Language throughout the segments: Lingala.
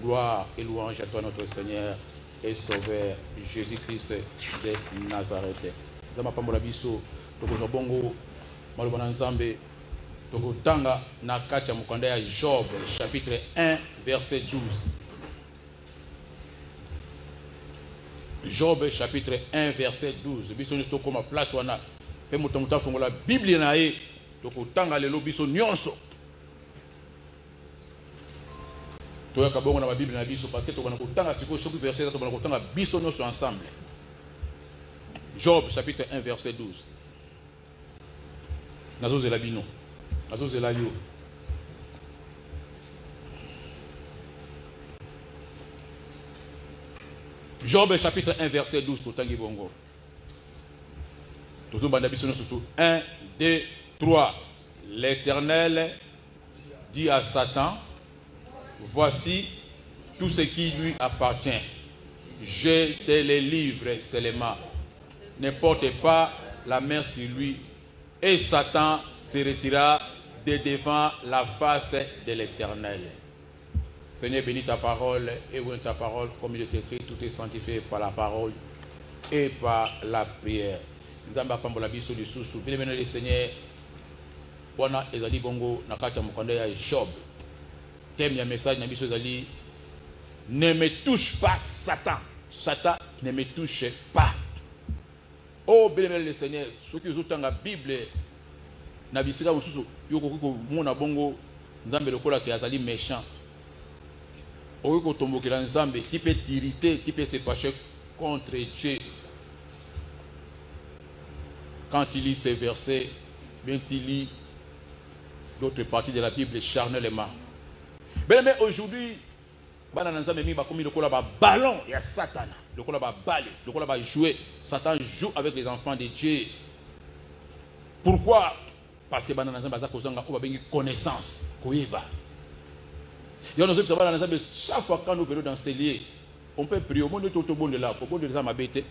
Gloire et louange à toi notre Seigneur et Sauveur Jésus-Christ de Nazareth. Zama pambola biso tokozwa bongo maloba na Nzambe tokotanga na kati ya mokanda ya Job chapitre 1 verset 12. Job chapitre 1 verset 12. Biso ni tokoma place wana pe moto muta fongola Bible na ye tokotanga lelo biso nyonso. Toya kabongo na Bible na biso parce que tokona kotanga siko chaque verset tokona kotanga biso nyonso ensemble. Job chapitre 1 verset 12. Nazo zela bino. Nazo zela yo. Job chapitre 1 verset 12 totangi bongo. Tozo banda biso nyonso 1 2 3. L'Éternel dit à Satan: voici tout ce qui lui appartient. Je te les livre seulement. Ne porte pas la main sur lui. Et Satan se retira de devant la face de l'Éternel. Seigneur, bénis ta parole et ouvre ta parole comme il est écrit. Tout est sanctifié par la parole et par la prière. Nous avons pambola biso du sous-sous. Bien aimé le Seigneur. Wana ezali bongo nakata mukanda ya Job. Thème ya message na biso ezali: ne me touche pas Satan. Satan ne me touche pas. Oh bien le Seigneur, ceux qui ont la Bible na bisika mususu yoko ko mona bongo Nzambe lokola ke azali méchant. Oyo ko tombokela Nzambe qui peut t'irriter, qui peut se fâcher contre Dieu. Quand il lit ces versets, bien qu'il lit d'autres parties de la Bible charnellement. Mais aujourd'hui, le ballon, il y a Satan. Le balle, le jouer. Satan joue avec les enfants de Dieu. Pourquoi? Parce que on a une connaissance. Chaque fois quand nous venons dans ces lieux, on peut prier au monde de tout le monde là, au monde de les bêtes,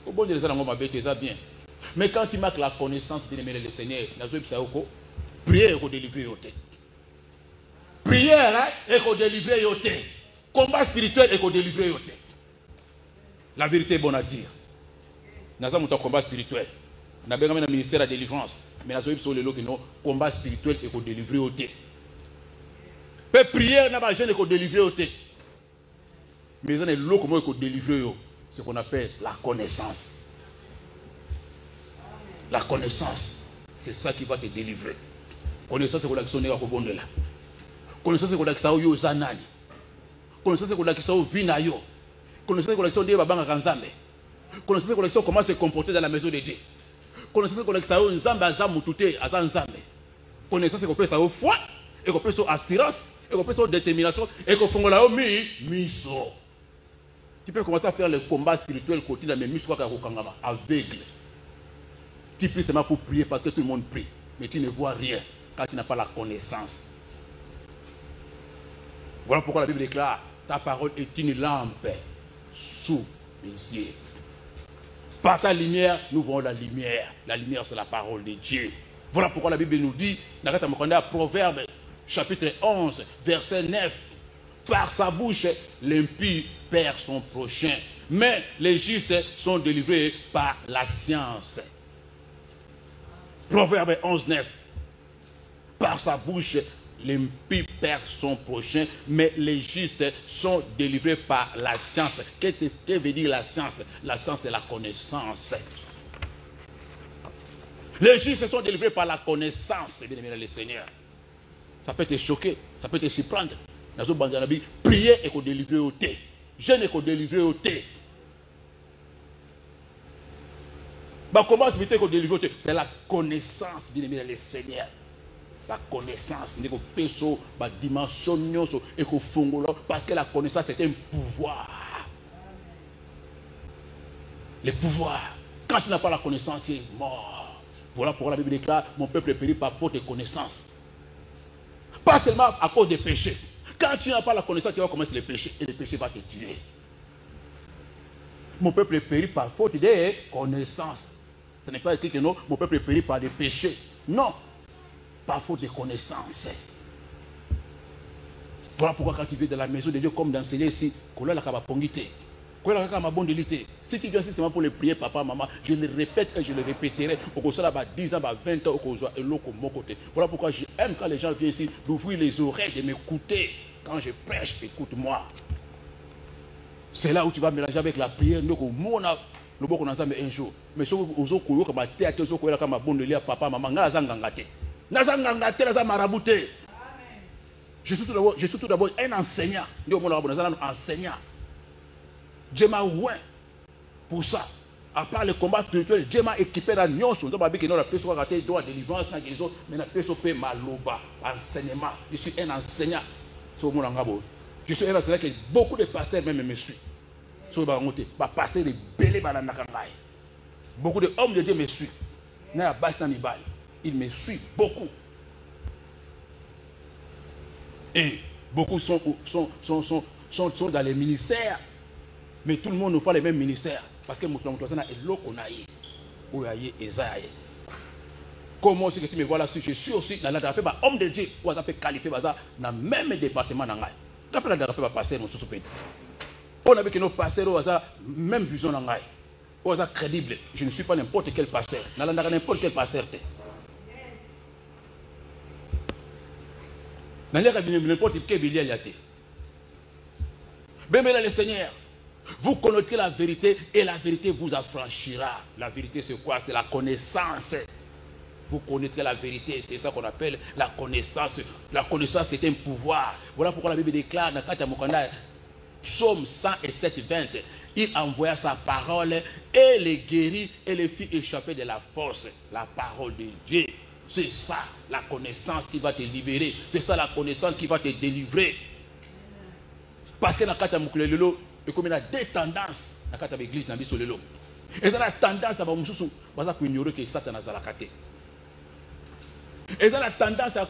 au monde de les bêtes, ça bien. Mais quand il marque la connaissance de le Seigneur, prière et délivrer au tête. Prière et délivrer au tête. Combat spirituel et délivrer au tête. La vérité est bonne à dire. Nous avons un combat spirituel. Nous avons un ministère de délivrance. Mais nous avons un combat spirituel et délivrer au tête. Peu prière n'a pas jeune et délivrer au tête. Mais nous avons un délivrer ce qu'on appelle la connaissance. La connaissance, c'est ça qui va te délivrer. Connaissance, c'est qu'on a au bon de là. Connaissance, c'est qu'on a au zanani. Connaissance, c'est qu'on a au vinayo. Connaissance, c'est qu'on a au babanga kanzambe. Connaissance, c'est qu'on a comment se comporter dans la maison de Dieu. Connaissance, c'est qu'on a au nzambe azamutute azanzambe. Connaissance, c'est qu'on peut au foi, et qu'on peut au assurance, et qu'on peut au détermination, et qu'on peut au miso. Tu peux commencer à faire le combat spirituel quotidien, mais miso aveugle. Tu pries seulement pour prier parce que tout le monde prie. Mais tu ne vois rien quand tu n'as pas la connaissance. Voilà pourquoi la Bible déclare: ta parole est une lampe sous mes yeux. Par ta lumière, nous voyons la lumière. La lumière, c'est la parole de Dieu. Voilà pourquoi la Bible nous dit, dans le Proverbe, chapitre 11, verset 9, par sa bouche, l'impie perd son prochain, mais les justes sont délivrés par la science. Proverbe 11, 9. Par sa bouche, l'impie perd son prochain, mais les justes sont délivrés par la science. Qu'est-ce que veut dire la science? La science, c'est la connaissance. Les justes sont délivrés par la connaissance, bien aimé le Seigneur. Ça peut te choquer, ça peut te surprendre. Dans une bande de prier et qu'on délivre au thé. Jeûne et qu'on délivre au thé. Comment se qu'on délivre au thé? C'est la connaissance, bien aimé le Seigneur. La connaissance, n'est que la dimension et que parce que la connaissance c'est un pouvoir. Le pouvoir. Quand tu n'as pas la connaissance, tu es mort. Voilà pourquoi la Bible déclare: mon peuple est péri par faute de connaissance. Pas seulement à cause des péchés. Quand tu n'as pas la connaissance, tu vas commencer les péchés et le péché va te tuer. Mon peuple est péri par faute de connaissance. Ce n'est pas écrit que non, mon peuple est péri par des péchés. Non. Par faute de connaissance. Voilà pourquoi quand tu viens de la maison de Dieu, comme d'enseigner ici, qu'on a la capacité. Si tu viens seulement pour les prier, papa, maman, je le répète et je le répéterai. Au soit là 10 ans, 20 ans, au soit mon côté. Voilà pourquoi j'aime quand les gens viennent ici d'ouvrir les oreilles, de m'écouter. Quand je prêche, écoute-moi. C'est là où tu vas mélanger avec la prière. Donc, on a le bon qu'on entend un jour. Mais si vous avez comme théâtre, vous avez comme bon de lire papa, maman, nazangangate. Nazangangate, nazamaraboute. Je suis tout d'abord un enseignant. Un enseignant. Dieu m'a oint pour ça. À part le combat spirituel, Dieu m'a équipé dans Nyon. Nous avons dit que nous avons raté droit de délivrance, mais nous avons fait maloba, enseignement. Je suis un enseignant. Je suis un enseignant que beaucoup de pasteurs même me suivent. Beaucoup de hommes de Dieu me suivent. Ils me suivent beaucoup. Et beaucoup sont dans les ministères. Mais tout le monde n'a pas les mêmes ministères. Parce que nous comment est-ce que tu me vois là-dessus? Je suis aussi dans homme de Dieu. Ou fait qualifié dans le même département. On a vu que nos pasteurs ont la même vision. Ils sont crédibles. Je ne suis pas n'importe quel pasteur. N'importe quel pasteur. N'importe quel billet. Bien, le Seigneur. Vous connaîtrez la vérité et la vérité vous affranchira. La vérité c'est quoi? C'est la connaissance. Vous connaîtrez la vérité, c'est ça qu'on appelle la connaissance. La connaissance c'est un pouvoir. Voilà pourquoi la Bible déclare dans Psaume 107, 20. Il envoya sa parole et les guérit et les fit échapper de la force. La parole de Dieu. C'est ça la connaissance qui va te libérer. C'est ça la connaissance qui va te délivrer. Parce que dans Katamukulelo, et comme il y a deux tendances dans l'église, et il y a la tendance à ignorer que Satan a la kate. Et il y a la tendance à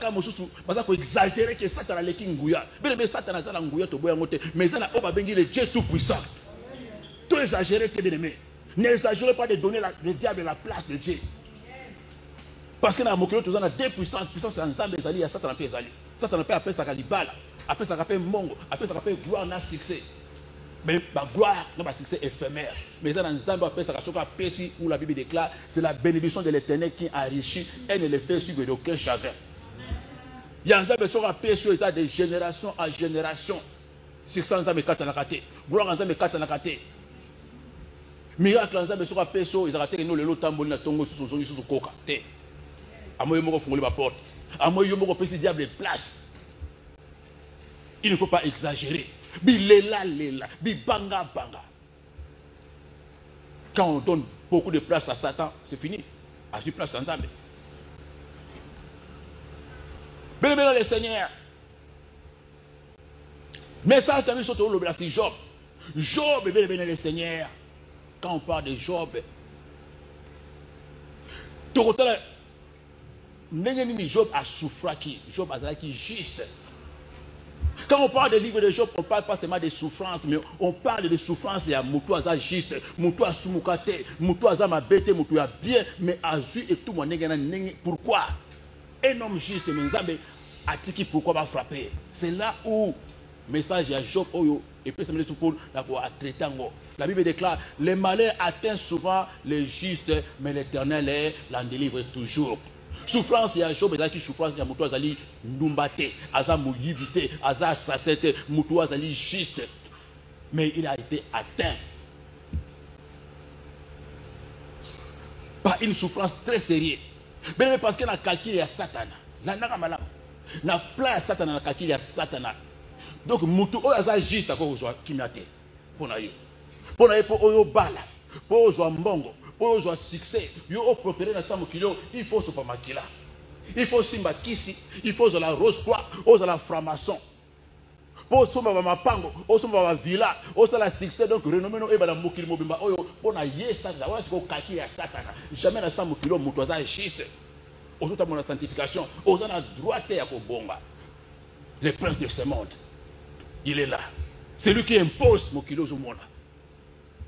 exagérer que Satan a le kinguya. Mais Satan a la nguya, mais il y a le Dieu tout-puissant. Tout exagérer, tu es bien-aimé. N'exagérez pas de donner le diable la place de Dieu. Parce que dans le monde, on a deux puissances. Puissance ensemble, il y a Satan a fait Zali. Satan a fait appel ça Kalibala. Après ça appelle Mongo. Après ça appelle gloire, on a succès. Mais la gloire, non, le succès éphémère. Mais dans Nzambe, après ça, où la Bible déclare, c'est la bénédiction de l'Éternel qui enrichit et ne le fait suivre d'aucun chagrin. Il y a un Nzambe qui a sur l'état de génération en génération. Succès Nzambe katanakate. Gloire Nzambe katanakate. Miracle Nzambe qui a sur ils ont raté que nous, le lot tamboli na tongo sous son sous coca. À moi, il m'a fait la porte. À moi, il m'a fait diable place. Il ne faut pas exagérer. Bilela, lela, bibanga, banga. Quand on donne beaucoup de place à Satan, c'est fini. À cette place ensemble. Bien, bien, le Seigneur. Message de sur le blast Job. Job, bien, bien, le Seigneur. Quand on parle de Job, tout le temps, Job a souffert qui. Job a qui juste. Quand on parle des livres de Job, on ne parle pas seulement des souffrances, mais on parle de souffrances. Il y a Moutou Aza juste, Moutou Asumukate, Moutou Aza Mabete, Moutou a bien, mais Azu et tout le monde. Pourquoi? Un homme juste, mais Nzambe a dit pourquoi va frapper. C'est là où le message à Job, et puis c'est tout pour l'avoir traité. La Bible déclare, les malheurs atteignent souvent les justes, mais l'Éternel l'en délivre toujours. Souffrance, il y a Job, il y a souffrance, il y a Moutou Azali Numbate, Aza Mouyivite, Aza Assasete, Moutou Azali juste. Mais il a été atteint par une souffrance très sérieuse. Mais parce qu'il a calculé à Satan. Na plan Satan a calculé à Satan. Donc Moutou Aza juste à cause de Kimate. Pour Oyo Bala, pour Oyo Mbongo. Pour avoir succès, il faut protéger dans 100 kilos, il faut se faire maquiller. Il faut simba kisi, il faut la rose croix, il faut la franc-maçon. Pour se faire ma pango, il faut se faire villa, il faut la succès, donc renommé nous et la mokili mobimba, on a ça, on a ce kaki à Satan. Jamais dans 100 kilos, moutoisa est juste. On a mon sanctification, on a droite à Kobonga. Le prince de ce monde, il est là. C'est lui qui impose mon kilo au monde.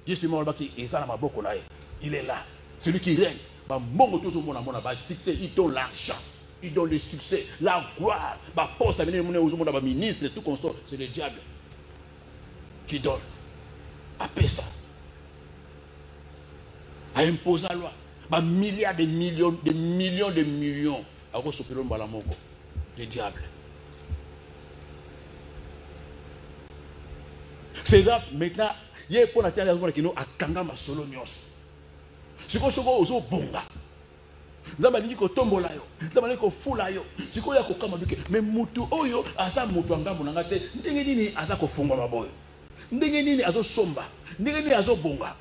Je suis mort qui est ça, ma beaucoup là. Il est là. Celui qui règne. Il donne l'argent. ils donnent le succès, la gloire, ma poste, ma ministre, tout comme ça, c'est le diable qui donne. Après ça, à imposer la loi, ma milliards de millions, à cause de le diable. C'est ça, maintenant, il y a un peu qui nous a kanga ma solo nyos. Si vous avez bonga, nzamba lingi ko tombola yo, nzamba lingi ko fula yo, siko ya ko kama duke, mais mutu oyo asa mutu angambo nanga te, ndenge nini asa ko fungwa maboyo. Ndenge nini azo somba, ndenge nini azo bonga.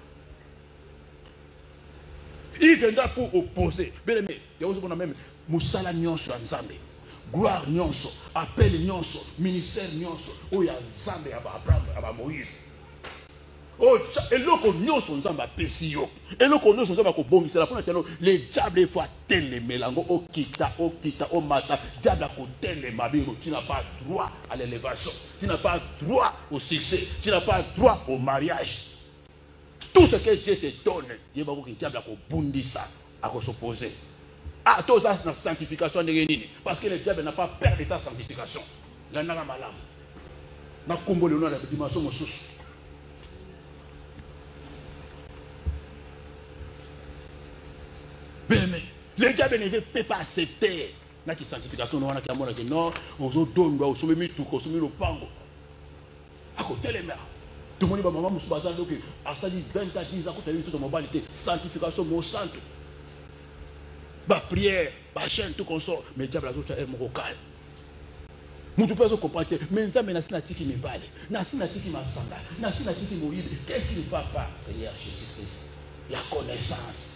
Il viendra pour opposer. Bien aimé, il y a aussi même musala nyonso ya nzambe. Gloire nyonso, appel nyonso, ministère nyonso, oya nzambe ya Abraham, ya Moïse. Oh, eloko nyonso nzamba pesi yo. Eloko nyonso nzamba ko bongisela pona teno le diable faut telle melango okita mata diable ko telle mabiro, tu n'as pas droit à l'élévation, tu n'as pas droit au succès, tu n'as pas droit au mariage. Tout ce que Dieu te donne, il va que diable ko bundisa à s'opposer. Ah, tout ça c'est la sanctification de Génini parce que le diable n'a pas peur de sa sanctification. La nana malam. Na kombo le nom de dimension mosusu. Mais le diable ne peut pas accepter la sanctification. Non, on donne, on se met tout, on se met le pango. À côté les mères. Tout le monde va maman me soubaser donc à ça dit 20 à 10 à côté de toute moralité, sanctification mon centre. Ba prière, ba chaîne tout comme ça, mais diable a tout est mon vocal. Nous devons se comprendre, mais ça mais na tiki me vale, na tiki ma sanda, na tiki mo yide. Qu'est-ce qui ne va pas, Seigneur Jésus-Christ? La connaissance.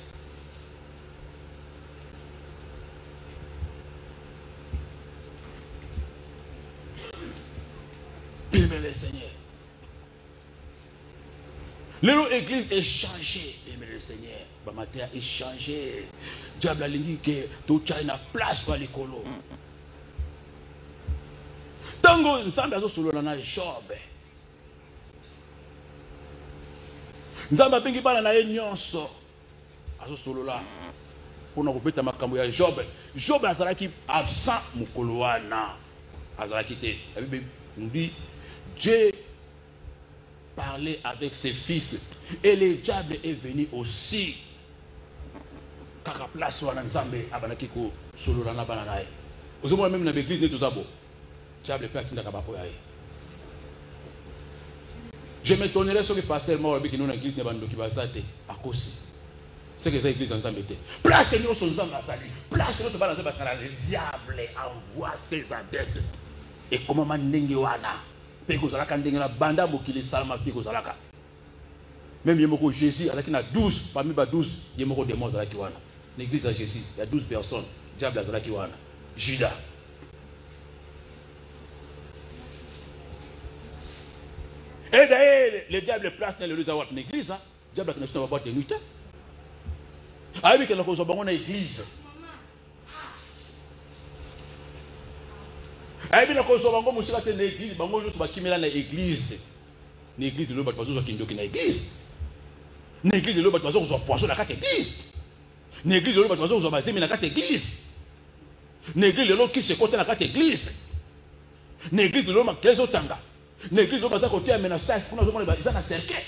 Aimez le Seigneur. L'église est changée. Aimez le Seigneur. Bamatea est changé. Diable a dit que tout a une place pour l'écolo. Tango, nous sommes dans solo na Job. Nous sommes bengi bana na nyonso. Azo solo la. Pour nous kopeta makambo ya Job. Job azalaki absent mukolo wana. Azalaki te. La Bible nous dit Dieu parlait avec ses fils et le diable est venu aussi. Kaka place wana nzambe abanaki ko solo na bana nae. Ozomo même na l'église ne tozabo. Diable peut atinda kabako yae. Je m'étonnerais sur le pasteur mort avec nous dans l'église ne bando ki bazate akosi. C'est que ça église nzambe te. Place nous son nzambe azali. Place nous bana nzambe azali. Le diable envoie ses adeptes. Et comment mandenge wana? Même Yemoko Jésus, il y a 12, parmi les 12, Yemoko démons à la Kiwana. L'église à Jésus, il y a 12 personnes, diable à la Kiwana. Judas. Et d'ailleurs, le diable place dans l'église, le diable a une boîte de nuit. Ah oui, qu'il y a une église. Et bien, quand on va à l'église, on va à l'église. L'église de l'eau, on va à l'église. L'église de l'eau, on va à poisson à l'église. L'église de l'eau, on va à l'église. L'église de l'eau qui se côté à l'église. L'église de l'eau, on va à Tanga. L'église de l'eau, on va à côté à Ménassage pour nous avoir un cercle.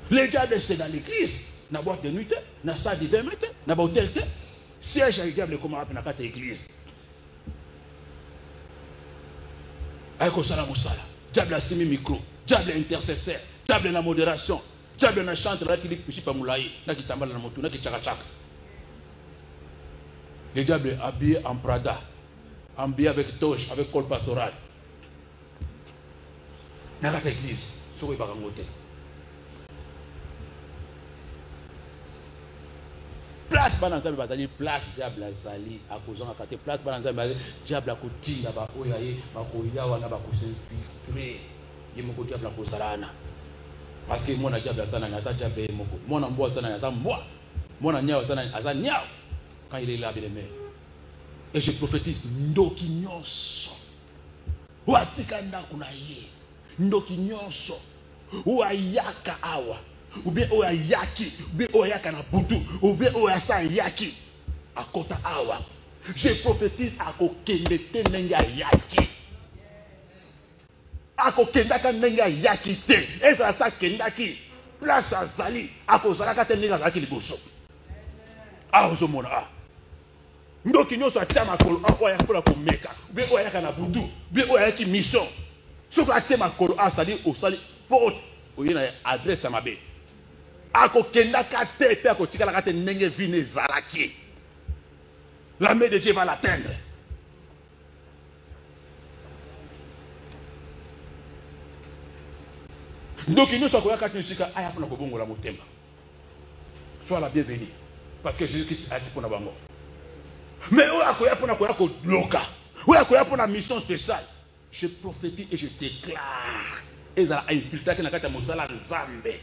Les diables, c'est dans l'église. Dans la boîte de nuit, dans la salle de 20 mètres, dans l'hôtel. Siège à diable comme on a l'église. Avec Osala Moussala, diable a semi micro, diable intercesseur, diable la modération, diable na chantre là qui dit Pichipa Moulaye, là qui tambale na moto, là qui tchaka. Le diable est habillé en Prada, habillé avec toche, avec col pastoral. Dans l'église, sur le barangote. Place bana nzambe bazali place diable azali akozanga kate place bana nzambe diable akotinda ba oyaye bakoya wana bakosinfiltrer yemoko diable akozalana parce que mona diable azana na diable moko mona mboa azana na mboa mona nyao azana azana nyao quand il est là bien aimé et je prophétise ndoki nyonso watika ndako na ye ndoki nyonso wayaka awa ou bien oya yaki, ou bien oya kana butu, ou bien oya sa yaki. À kota awa. Je prophétise à kokendete nenga yaki. À kokendaka nenga yaki te. Et ça sa kendaki. Place à Zali. À kozalaka te nenga zaki liboso. Ah ozomona ah. Ndoki nyoso atia makolo oya mpona komeka. Ou bien oya kana butu, ou bien oya ki mission. Ce que atia makolo ah ça dit au sali faute. Oye na adresse à mabe. Ako kendaka te pe ako tikala kate nenge vine zalaki. La main de Dieu va l'atteindre. Donc nous sommes koyaka tisika aya pona ko bongola motema. Sois la bienvenue parce que Jésus-Christ a dit pour bango. Mais oya koya pona koya ko bloka. Oya koya pona mission spéciale. Je prophétise et je déclare. Ezala infiltré na kata mosala nzambe.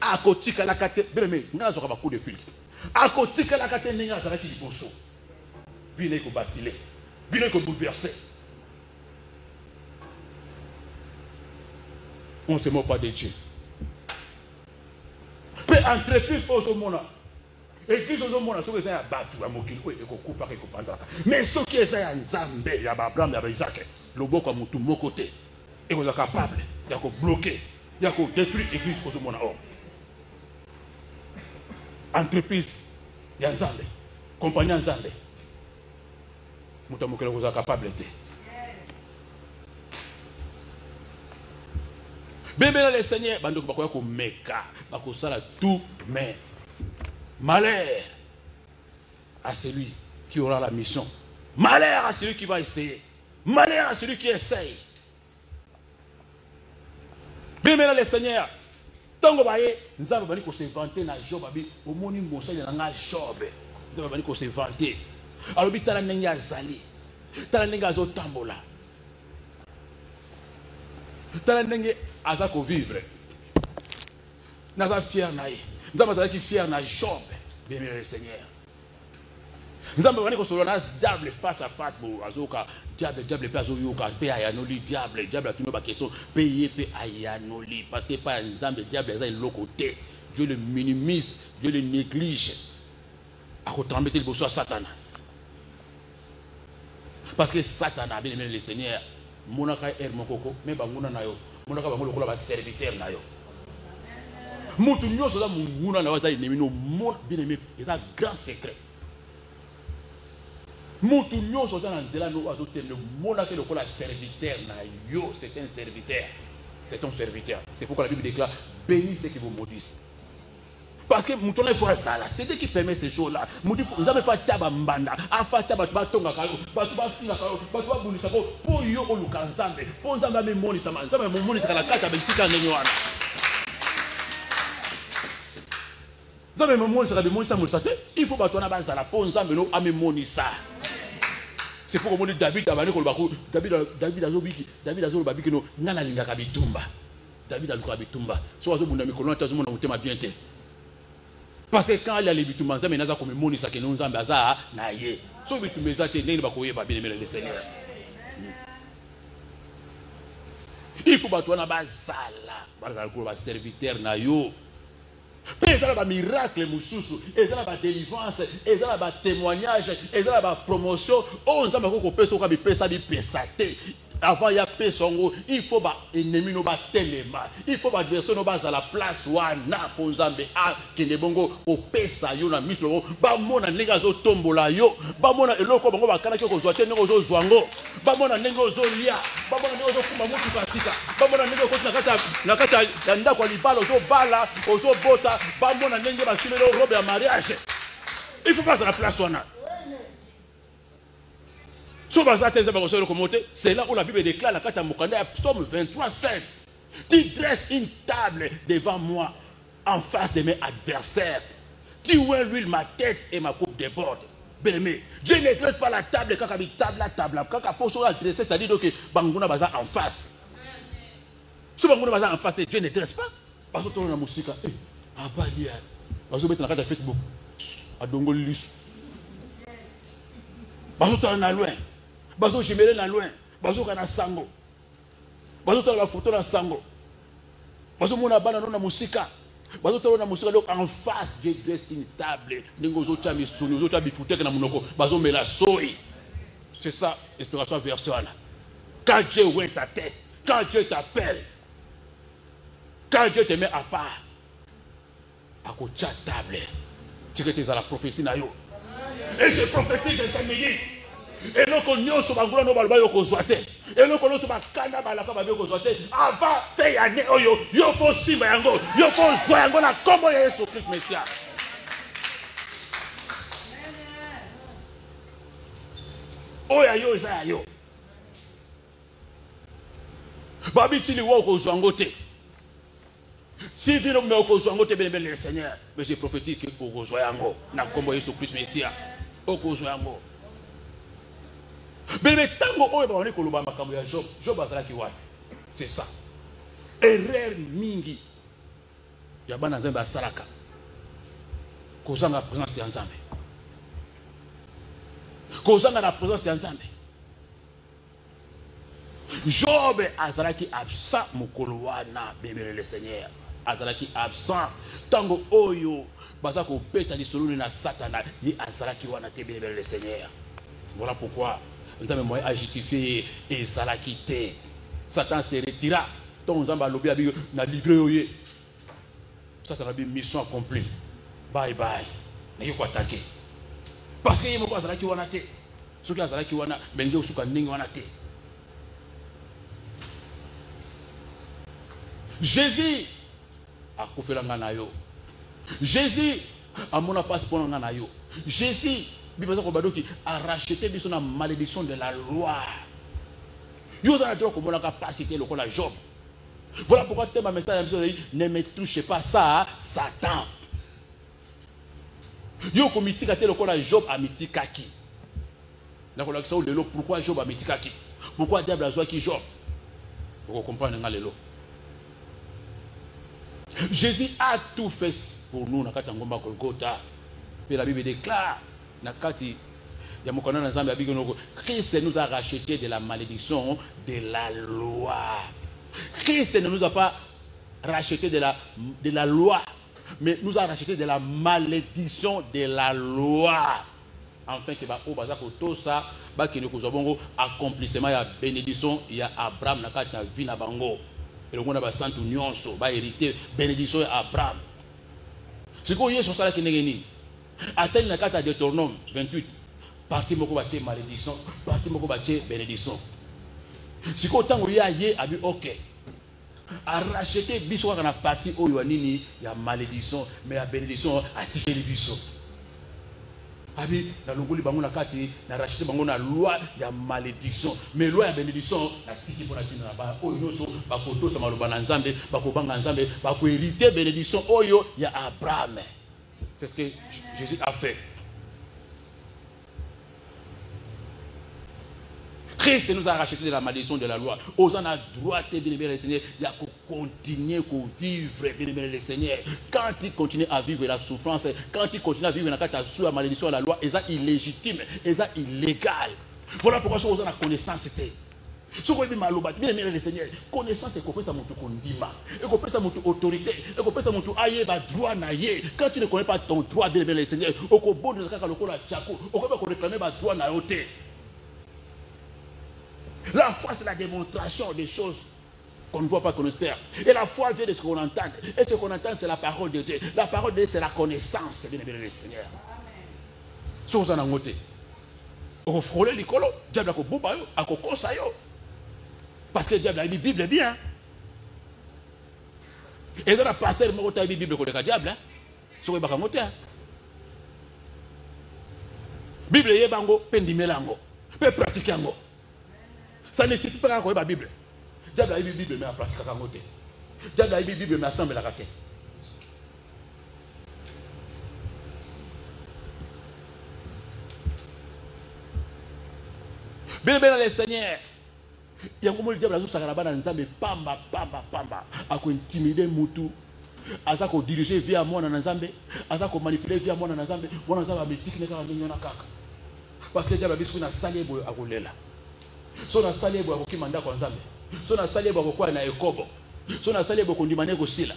Akotika la kate bien nga zoka ba coup de filtre. Akotika la kate ninga zala ki liboso. Vine ko basculer. Vine ko bouleverser. On ne se moque pas de Dieu. Peu entreprise au monde. Église au monde, ce que c'est à battre, à moquer, et qu'on coupe et qu'on pense. Mais ce qui est à Nzambe, il y a Abraham, il y a Isaac, le beau comme tout mon côté. Et on est capable, il y a qu'on bloquer, il y a qu'on détruire l'église au monde. Entreprise, il y a Nzambe. Compagnie Nzambe. Moutamouké, vous êtes capable d'être. Bébé le Seigneur, bandok bakoya ko meka, bako sala tout, mais malheur à celui qui aura la mission. Malheur à celui qui va essayer. Malheur à celui qui essaye. Bébé le Seigneur, tango baye, nzamba bali ko se vanter na Job abi, omoni mbosa na nga Job. Nzamba bali ko se vanter. Alobi tala ndenge azali. Tala ndenge azotambola. Tala ndenge azako vivre. Naza fier na ye. Nzamba azali ki fier na Job. Bien le Seigneur. Nzamba bani ko solo na diable face à face bo azoka diable pe azoyoka pe ayanoli diable a tunu ba question payer pe ayanoli parce que pas nzambe diable za le côté. Dieu le minimise, Dieu le néglige. A ko trembler le bosso à Satan. Parce que Satan a bien le Seigneur. Monaka mokoko mais banguna na yo. Monaka bango lokola ba serviteur na yo. Mutu nyoso za munguna na waza inemino mon bien aimé, c'est un grand secret. Mutu nyoso za nzela no azo temle monaka lokola serviteur na yo, c'est un serviteur. C'est ton serviteur. C'est pourquoi la Bible déclare bénis ceux qui vous maudissent. Parce que mouton il faut ça là, c'est Dieu qui permet ces choses-là. Mouton nous n'avons pas taba mbanda, afa taba tonga kalo, batuba finga kalo, batuba bunisa ko, pour yo oluka nzambe, pour nzambe me moni sama, nzambe me moni saka la kata besika ngenyoana. Nzambe me moni saka be moni sama sate, il faut batona banzala pour nzambe no ame moni ça. C'est pourquoi on dit David abane ko baku, David azobiki, David azobiki no ngana linga kabitumba. David aluka bitumba. So azobunda mikolo ntazo mona mutema bien te. Parce que quand il y a les bitumans, il y a comme moni ça que nous avons bazar naïe. So bitumeza te nene bakoye ba bien le Seigneur. Il faut battre na bazala, bazala ko ba serviteur na yo. Pe ça ba miracle mususu, et ça ba délivrance, et ça ba témoignage, et ça ba promotion. Oh, nzamba ko pesa ko bi pesa bi pesate. Avant il y a pesongo, il faut ba ennemi no ba telema, il faut ba adversaire no ba à la place wana pour nzambe a kende bongo o pesa yo na mislo ba mona ndenge zo tombola yo, ba mona eloko bango ba kana ko zwa te ndenge zo zwango, ba mona ndenge zo lia, ba mona ndenge zo kuma mutu kasika, ba mona ndenge ko na kata ya ndako libalo zo bala, zo bota, ba mona ndenge ba simelo robe ya mariage. Il faut pas à la place wana. C'est là où la Bible déclare la carte à Mokanda, Psaume 23:5. Tu dresses une table devant moi, en face de mes adversaires. Tu huiles ma tête et ma coupe déborde. Bien-aimé, Dieu ne dresse pas la table quand il table la table. Quand il pose la dresser, c'est-à-dire que Bangouna Baza en face. Si Bangouna Baza en face, Dieu ne dresse pas. Parce que tu as la musique, ah bah bien. Parce que tu as la carte à Facebook, à Dongolis. Parce que tu as loin. Bazo jimele na loin, bazo kana sango. Bazo tala photo na sango. Bazo mona bana na musika. En face, Dieu dresse une table. C'est ça, l'inspiration version. Quand Dieu ouvre ta tête, quand Dieu t'appelle, quand Dieu te met à part, à côté de la table, tu es à la prophétie. Et je prophétise de samedi. Et nous connaissons ce que nous avons fait. Et nous connaissons ce que nous avons fait. Avant, fait année, il faut Simba Yango, il faut Zoyango, comment Jésus Christ Messia. Oyayo, Zayo. Babi Tili Woko Zwangote. Si tu ne me Zwangote, bien le Seigneur, mais je prophétise que Oko Zoyango, na comment Jésus Christ Messia. Oko Zoyango. Mais tango oyo ba ko loba makambo ya Job, Job azalaki wapi? C'est ça. Erreur mingi ya bana nzambe asalaka. Kozanga présence ya nzambe. Kozanga na présence ya nzambe. Job azalaki absent mukolo wana bemele le Seigneur. Azalaki absent tango oyo baza ko peta lisolo na Satana, ni azalaki wana te bemele le Seigneur. Voilà pourquoi nous avons moyen à justifier et ça l'a quitté. Satan se retira. Donc nous avons livré. Ça, c'est une mission accomplie. Bye bye. Nous avons attaqué. Parce qu'il y a des gens qui ont été. Ceux qui ont été, mais ils ont été. Jésus a coupé la nganayo. Jésus a mon passe pour la nganayo. Jésus a racheté la malédiction de la loi. Vous avez dit la capacité de la Job. Voilà pourquoi ma message ne me touchez pas ça, Satan. Vous avez dit que Job a mis kaki. Pourquoi Job a mis kaki? Pourquoi le diable a joué qui Job? Vous comprenez le Jésus a tout fait pour nous. Et la Bible déclare Christ nous a racheté de la malédiction de la loi. Christ ne nous a pas racheté de la loi, mais nous a racheté de la malédiction de la loi. Enfin, que tout ça, accomplissement, il y a bénédiction, il y a Abraham, il y a vie na bango. Et le monde a sant union, il y a hérité, bénédiction à Abraham. C'est quoi sur ça qui n'est Atteigne la carte à Deutéronome 28. Parti moko baté malédiction, parti moko baté bénédiction. Si autant où il y a abi OK. A racheter biso kana parti oyo nini ya malédiction mais la bénédiction a tiré biso. Abi na longoli bango na kati na racheter bango na loi ya malédiction mais loi ya bénédiction na tiki pour la tina ba oyo nyonso ba koto sa maloba na nzambe ba ko banga nzambe ba ko hériter bénédiction oyo ya Abraham. C'est ce que Jésus a fait. Christ nous a racheté de la malédiction de la loi. Osant a droit de bénéficier le Seigneur, il y a continuer à vivre le Seigneur. Quand il continue à vivre la souffrance, quand il continue à vivre la malédiction de la loi, c'est illégitime, c'est illégal. Voilà pourquoi nous avons la connaissance. Ce qu'on dit maloba, bien aimé le Seigneur, connaissance est compris à mon kondima, et compris à mon autorité, et compris à mon aïe ba droit naïe. Quand tu ne connais pas ton droit bien aimé le Seigneur, au cobo de kaka lokola tchako, au cobo qu'on réclame ba droit naïoté. La foi c'est la démonstration des choses qu'on ne voit pas, qu'on espère. Et la foi vient de ce qu'on entend. Et ce qu'on entend c'est la parole de Dieu. La parole de Dieu c'est la connaissance bien aimé le Seigneur. Ce qu'on a noté. Au frôler l'icolo, diable a kobuba yo, a kokosa yo. Parce que le diable a dit Bible bien. Et dans la pasteur, il m'a dit Bible contre le diable. Ce que je vais Bible est bango, pendimelango, peut pratiquer ango. Ça ne suffit pas à la Bible. Diable a dit Bible mais à pratiquer ango. Diable a dit Bible mais à sembler la rater. Bien le Seigneur. Il y a un diable qui a dit pamba, à intimider Moutou, à diriger via moi dans Nzambe, à manipuler via moi dans Nzambe, moi dans Nzambe, parce que le diable a dit qu'il a salé à Goulela. Son a salé à Kokimanda Nzambe, son a salé à Kokoa na Ekobo, son a salé à Kondimane Gosila.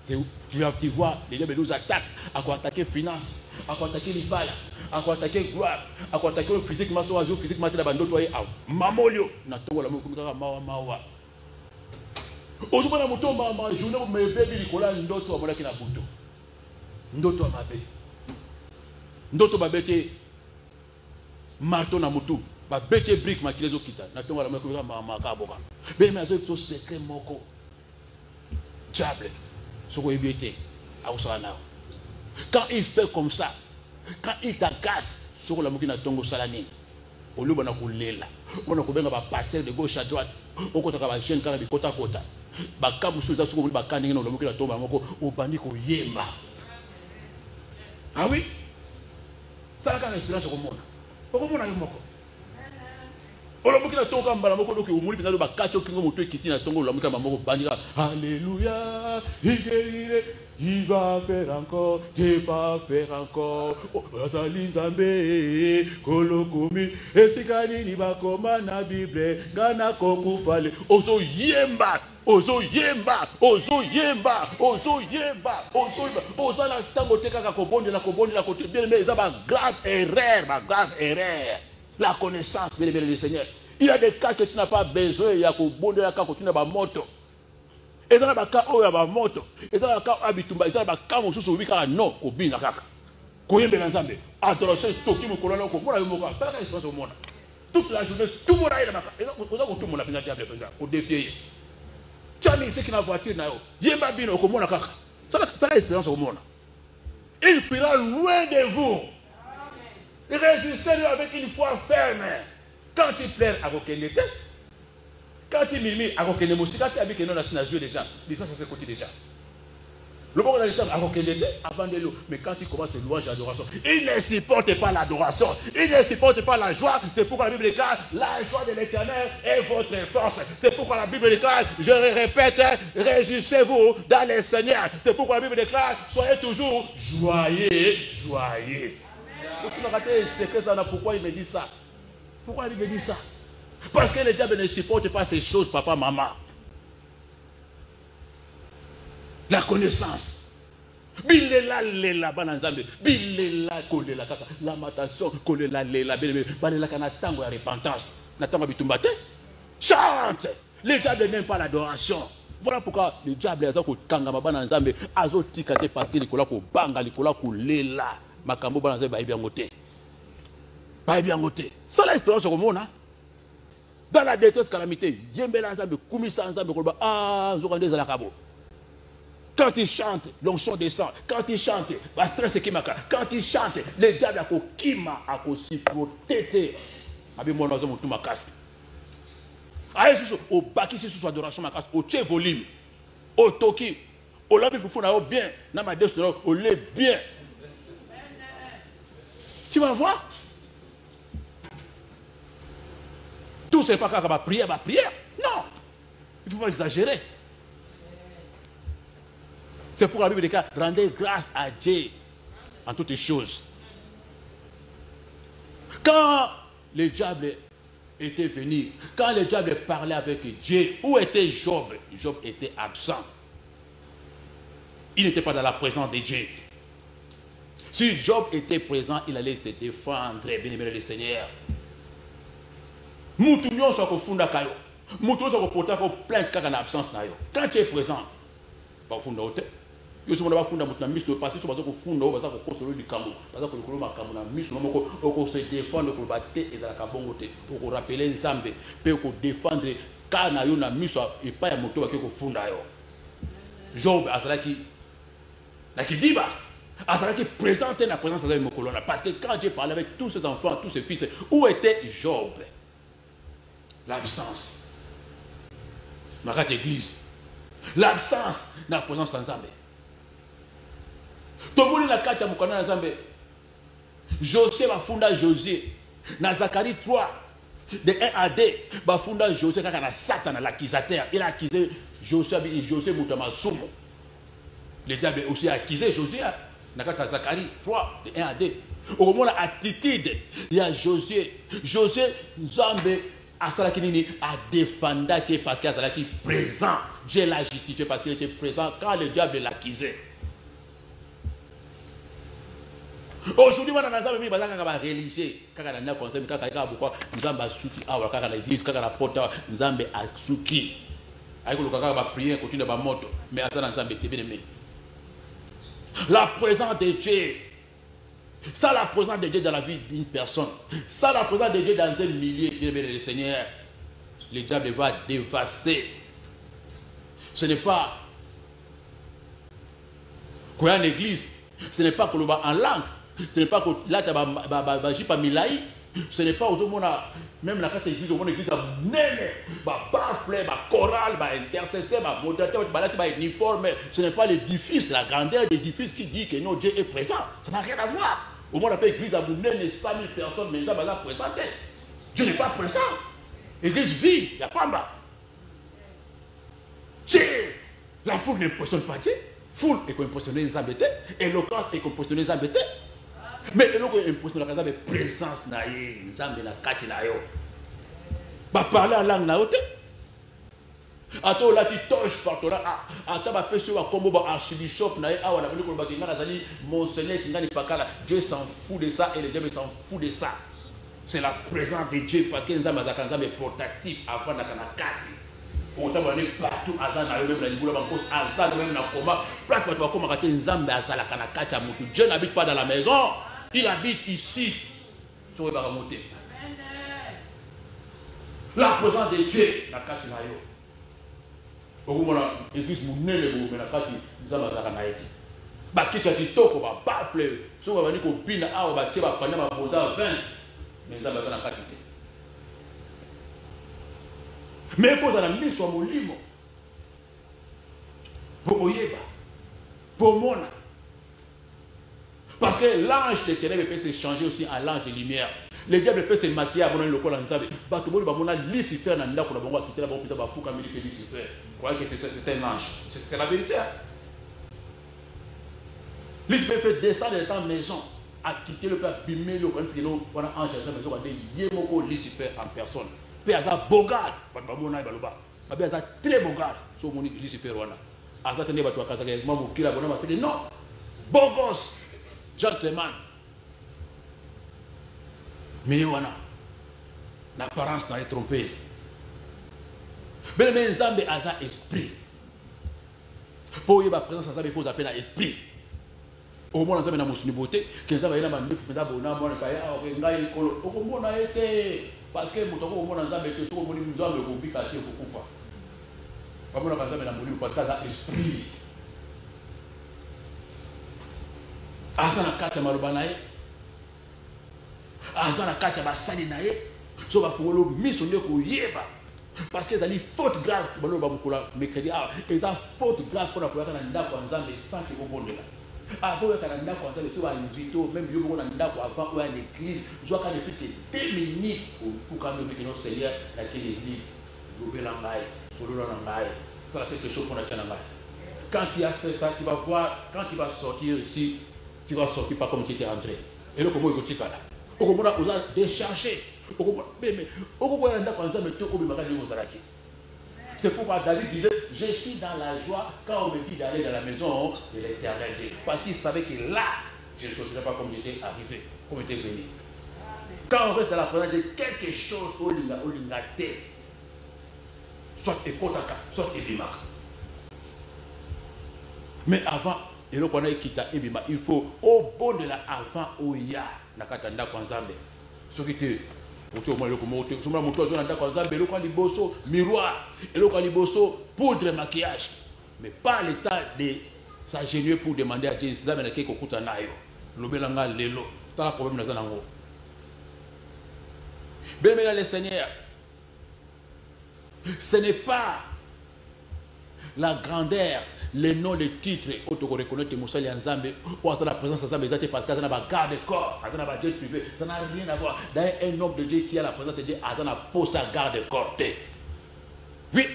Tu vois, les diables nous attaquent, à quoi attaquer finance, à quoi attaquer l'Ibala, à quoi attaquer gloire, à quoi attaquer le physique, physique, la bande, mamolio, natongo la mokumika, mawa. Aujourd'hui, la moto, ma journée, mes bébés, Nicolas, ndoto, à molaki na buto. Ndoto à ma bébé. Ndoto, ma bébé, marteau na moto, ma bébé brique, ma kilezo kita, natongo la mokumika, ma kaboka. Mais mais avec ce secret moko, diable. Quand il fait comme ça, quand il t'agace, sur la moukina tongo salani, au lieu de on a passer de gauche à droite, on compte à la chaîne car il kota kota. Bakamu sous la seconde bakani no la moukina tombe à moko au bandiko yemba. Ah oui? Ça la respiration au monde. Au monde a moko. Alléluia, il va faire encore, il va faire encore. Azali Nzambe, Kolokomi, Esikani Nibakoma na Bible, Gana Koku Fale, Ozo Yemba, Ozo Yemba, Ozo Yemba, Ozo Yemba, Ozo Yemba, Ozo la tango teka kakobonde la côté bien mais ça va grave erreur. La connaissance, bien le Seigneur. Il y a des cas que tu n'as pas besoin, il y a que bon de la cas que tu n'as pas moto. Et dans le cas où il y a pas moto, et dans le cas où habitumba, et dans le cas où tu as non, au bin la kaka. Koyembe l'ensemble. Adoration, toki mo kolona ko mona mo ka. Ça la expérience au monde. Toute la journée, tout le monde a là. Et donc tout le monde a bien diable penza, au défier. Tu as mis ce qui na voiture na yo. Yemba bino ko mona kaka. Ça la expérience au monde. Il fuira loin de vous. Résistez-lui avec une foi ferme. Quand il pleure à Rokende, quand il mimie à Rokende, quand il habite dans la yeux déjà, ça c'est côté déjà. Le bon à Rokende avant de l'eau, mais quand il commence louange et adoration, il ne supporte pas l'adoration, il ne supporte pas la joie. C'est pourquoi la Bible déclare la joie de l'Éternel est votre force. C'est pourquoi la Bible déclare, je le répète, réjouissez-vous dans le Seigneur. C'est pourquoi la Bible déclare, soyez toujours joyeux. Donc, il a raté secret, pourquoi il me dit ça? Pourquoi il me dit ça? Parce que le diable ne supporte pas ces choses, papa, maman. La connaissance. Bilela lela bananzambe. Bilela kolela kaka. Lamentation kolela lela bele. Balela kana tango ya repentance. Na tango bitumbate. Chante. Le diable n'aime pas l'adoration. Voilà pourquoi le diable a ko kangama bananzambe azo tikate parce que likola ko banga likola ko lela. Makambo bananzambe ba ibiangote. Ba ibiangote. Ça l'expérience au monde hein. Dans la détresse calamité, yembela nzambe kumisa nzambe kolba nzokande za la kabo. Quand il chante, l'onction descend. Quand il chante, la stress qui maka. Quand il chante, le diable a ko kima a ko si protete. Abi mon ozo mutu makasi. Aye sous au baki sous adoration makasi, au tché volume. Au toki, au labi fufu na bien, na ma desu na au le bien. Tu vas voir? Tout c'est pas qu'à prière, non. Il ne faut pas exagérer. C'est pour la Bible déclare, rendez grâce à Dieu en toutes choses. Quand le diable était venu, quand le diable parlait avec Dieu, où était Job? Job était absent. Il n'était pas dans la présence de Dieu. Si Job était présent, il allait se défendre, bien aimé le Seigneur. Quand tu es présent, Job qui présentait la présence de Mokolona. Parce que quand Dieu parlait avec tous ses enfants, tous ses fils, où était Job? L'absence. Ma rate église. L'absence de la présence en Zambé. Tomoni la carte à Mokana Zambé. Josué va fonder Josué. Dans Zacharie 3, de 1 à 2, va fonder Josué quand il a Satan l'accusateur. Il a accusé Josué Moutamasumo. Le diable aussi a accusé Josué. Dans Zacharie 3, de 1 à 2. Au moment de l'attitude, il y a Josué. Josué Zambé. asalaki nini adéfendaki parce qu'il azalaki présent. Dieu l'a justifié parce qu'il était présent quand le diable l'accusait. Aujourd'hui, on a des gens religieux. Quand on a des conseils, quand on a des gens qui ont des l'église, quand on a des gens qui ont prié, continuer à moto. Mais attends, la présence de Dieu. Ça, la présence de Dieu dans la vie d'une personne. Ça, la présence de Dieu dans un milieu, le Seigneur. Le diable va dévaster. Ce n'est pas qu'on a une église. Ce n'est pas qu'on va en langue. Ce n'est pas que là, tu vas pas milaï. Ce n'est pas aux hommes, même la carte église, au monde église, bafle, chorale, intercesseur, modérateur, uniforme. Ce n'est pas l'édifice, la grandeur de l'édifice qui dit que non, Dieu est présent. Ça n'a rien à voir. Au monde appelle église à Mounene, 100 000 personnes, mais ils sont présentés. Dieu n'est pas présent. Église vide, il n'y a pas en bas. La foule n'impressionne pas Dieu. Foule est impressionnée les embêtés. Éloquence est impressionnée les embêtés. Mais éloquence est impressionnée la présence naïe. Nous sommes dans la carte naïe. Parler en langue naïe. Attends, là, tu touches par toi. Attends, ma personne va comme archibishop naïe. Ah, on a venu pour le bâtiment. Monseigneur, Dieu s'en fout de ça et le diable s'en fout de ça. C'est la présence de Dieu parce que nous sommes portatifs avant de la carte. On t'a donné partout, Dieu n'habite pas dans la maison, il habite ici. La présence de Dieu, la carte nayo. Au moment où l'église mounele bo na kati nzamba za kana ete. Ba kicha kitoko ba bafle, so ba bani ko pina awa ba tie ba fanya ba boza 20. Mais nzamba za na kati te. Mais il faut que nous soyons molimo. Pour oyeba. Pour mona. Parce que l'ange de ténèbres peut se changer aussi en l'ange de lumière. Le diable peut se maquiller à mon local en Zambie. Batoboli bamona Lucifer na ndako na bango quitter la bango peut bafuka miliki Lucifer. Croyez que c'est un ange. C'est la vérité. Lucifer peut descendre dans ta maison, à quitter le père, bimer le connaît ce que nous on a ange dans la maison, on a yemoko Lucifer en personne. Puis à ça bogard, babona baloba. Babi à ça très bogard. So moni Lucifer wana. À ça tenez bato akaza ke mamu kila bona c'est non. Bon gosse. Gentleman. Mais wana. L'apparence n'a été trompeuse. Mais les Nzambe à ça esprit. Pour y avoir présence Nzambe il faut appeler un esprit. Au moins Nzambe na musuni beauté, que Nzambe ina bandu penda bona mona kaya ngai kolo. Okomona été parce que mutoko omona Nzambe te to moni Nzambe ko bika te ko kufa. Bamona Nzambe na moni parce que ça esprit. Azana kata maruba naye. Azana kata basali naye. So ba folo miso ndeko yeba. Parce que c'est faute grave pour le Babukola mercredi. Et ça faute grave pour la première fois Nzambe sans que vous bondez là. Avant que la ndako Nzambe soit invité, même yo ko na ndako avant ou à l'église, soit quand il fait 2 minutes pour quand même que notre Seigneur dans l'église, lobela ngai, solo ngai. Ça fait quelque chose qu'on a fait ngai. Quand tu as fait ça, tu vas voir quand tu vas sortir ici, tu vas sortir pas comme tu étais entré. Et là comment il continue là. Au moment où on a déchargé. C'est pourquoi David disait, je suis dans la joie quand on me dit d'aller dans la maison de l'Éternel. Parce qu'il savait que là, je ne sortirais pas comme j'étais arrivé, comme j'étais venu. Quand on reste dans la présence de quelque chose au lingate, soit Ekotaka, soit Ebimaka. Mais avant, et le connaît Kita Ebima, il faut au bon de la avant Oya, Nakatanda Kwanzambe. Ce qui était miroir, poudre maquillage, mais pas l'état de s'agenouiller pour demander à Dieu bien le Seigneur, ce n'est pas la grandeur, le nom, le titre, reconnaître Moussali Nzambe, ou à la présence de Nzambe, parce que ça n'a pas garde-corps, ça n'a pas Dieu privé, ça n'a rien à voir. D'ailleurs, un homme de Dieu qui a la présence de Dieu, ça n'a pas sa garde-corps. Oui.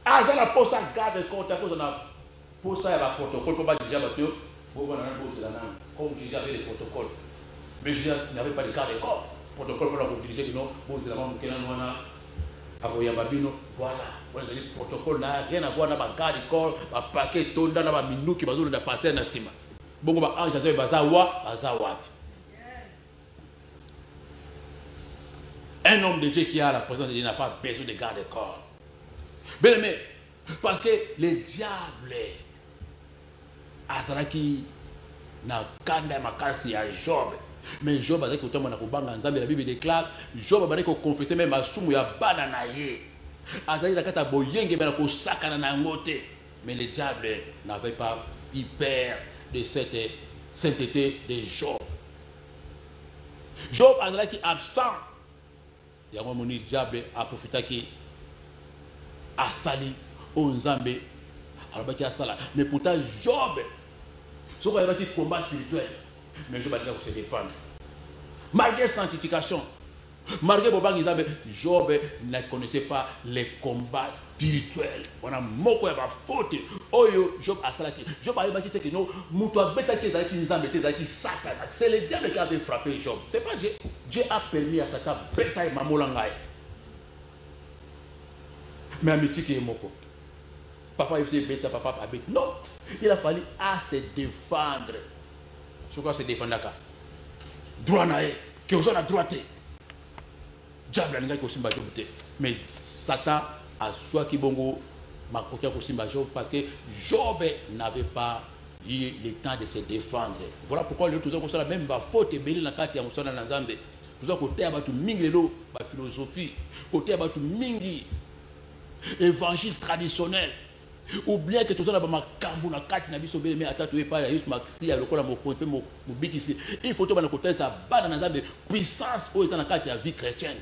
Ça n'a pas sa garde-corps, ça n'a pas sa protocole, pour pas dire comme j'avais les protocoles. Mais je n'avais pas de garde-corps. protocole pour la diriger, non, bon, c'est la main qui est là, voilà, le protocole n'a rien à voir avec le garde du corps, le paquet, tout dans la minute qui va nous passer dans la cima. Bon, bah, ange, j'ai bazawa. Un homme de Dieu qui a la présence de Dieu n'a pas besoin de garde du corps. Bien aimé, parce que le diable, Azaraki, n'a kanda makasi à Job. Mais Job a dit que la Bible déclare, Job a dit qu'on confessait même à Soumou ya bananaye. Azali la kata boyenge bana ko sakana na ngote. Mais le diable n'avait pas eu peur de cette sainteté de Job. Job a dit absent. Il y a un moment où le diable a profité qui a sali au Nzambe. Alors il a sali. Mais pourtant Job, ce qu'on a dit combat spirituel. Mais Job a dit qu'il se défendre. Malgré sanctification, malgré Bobang Nzambe, Job ne connaissait pas les combats spirituels. On a moko ya faute. Oyo Job a salaki. Job a dit que non, muto beta qui est Nzambe, qui Satan. C'est le diable qui avait frappé Job. C'est pas Dieu. Dieu a permis à Satan beta et mamolangai. Mais amitié qui est moko. Papa il s'est bêta, papa a bêta. Non, il a fallu à se défendre. Sur quoi se défendre là? Droit naé, que vous avez droité. Diable n'a pas simba Job. Mais Satan a soit qui bongo ma côté pour simba Job parce que Job n'avait pas eu le temps de se défendre. Voilà pourquoi le tout ça même va faute et béni la carte ya musona na Nzambe. Tout ça côté abatu mingi lelo ba philosophie, côté abatu mingi évangile traditionnel. Oubliez que tout ça là makambu na kati na biso bele mais atatu epa ya Yesu maxi ya lokola mo pompe mo bikisi. Il faut to bana côté ça bana na Nzambe puissance o ezana kati ya vie chrétienne.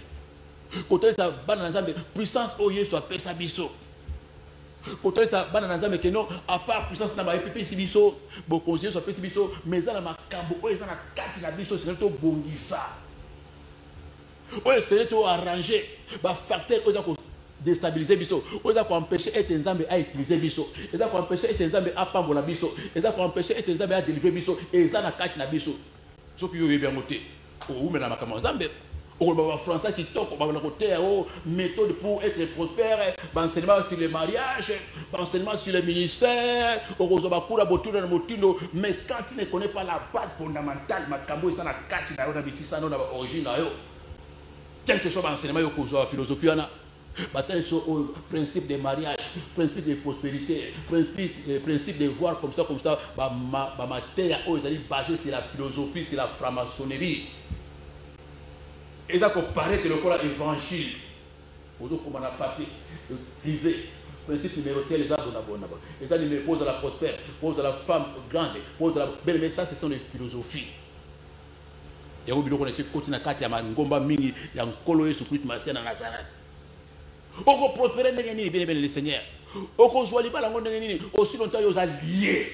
Côté ça bana na Nzambe puissance o Yesu apesa biso. Côté ça bana na Nzambe que non à part puissance na ba epepe si biso bo conseiller so apesa biso mais ezana makambu o ezana kati na biso c'est to bongisa. O c'est to arranger ba facteur o za ko déstabiliser biso, on a empêcher être Nzambe à utiliser biso, on a empêcher être Nzambe à pambola biso, on a empêcher être Nzambe à délivrer biso et ça na kati na biso. Ce qui est bien noté. Ou mais na makama Nzambe, au ba français qui toque ba na côté o méthode pour être prospère, enseignement sur le mariage, enseignement sur le ministère, au zo ba kura botuno na motindo, mais quand tu ne connais pas la base fondamentale makambo ça na kati na yo na bisisa na origine na yo. Quel que soit l'enseignement yo ko zo philosophie ana bataille sur le principe de mariage, principe de prospérité, principe de voir comme ça, ma matière basée sur la philosophie, sur la franc-maçonnerie. Et ça paraît que le corps évangile, aux autres comme on a papier, privé, principe numéro tel, les arbres d'abord. Et ça, il pose à la prospère, pose à la femme grande, pose à la belle, mais ça, ce sont les philosophies. Et vous connaissez, continue à Katia, Mangomba Mini, il y a un colo Jésus Christ, Marseille, à Nazareth. On peut prospérer bien le Seigneur. On peut jouer pas la monde aussi longtemps aux alliés.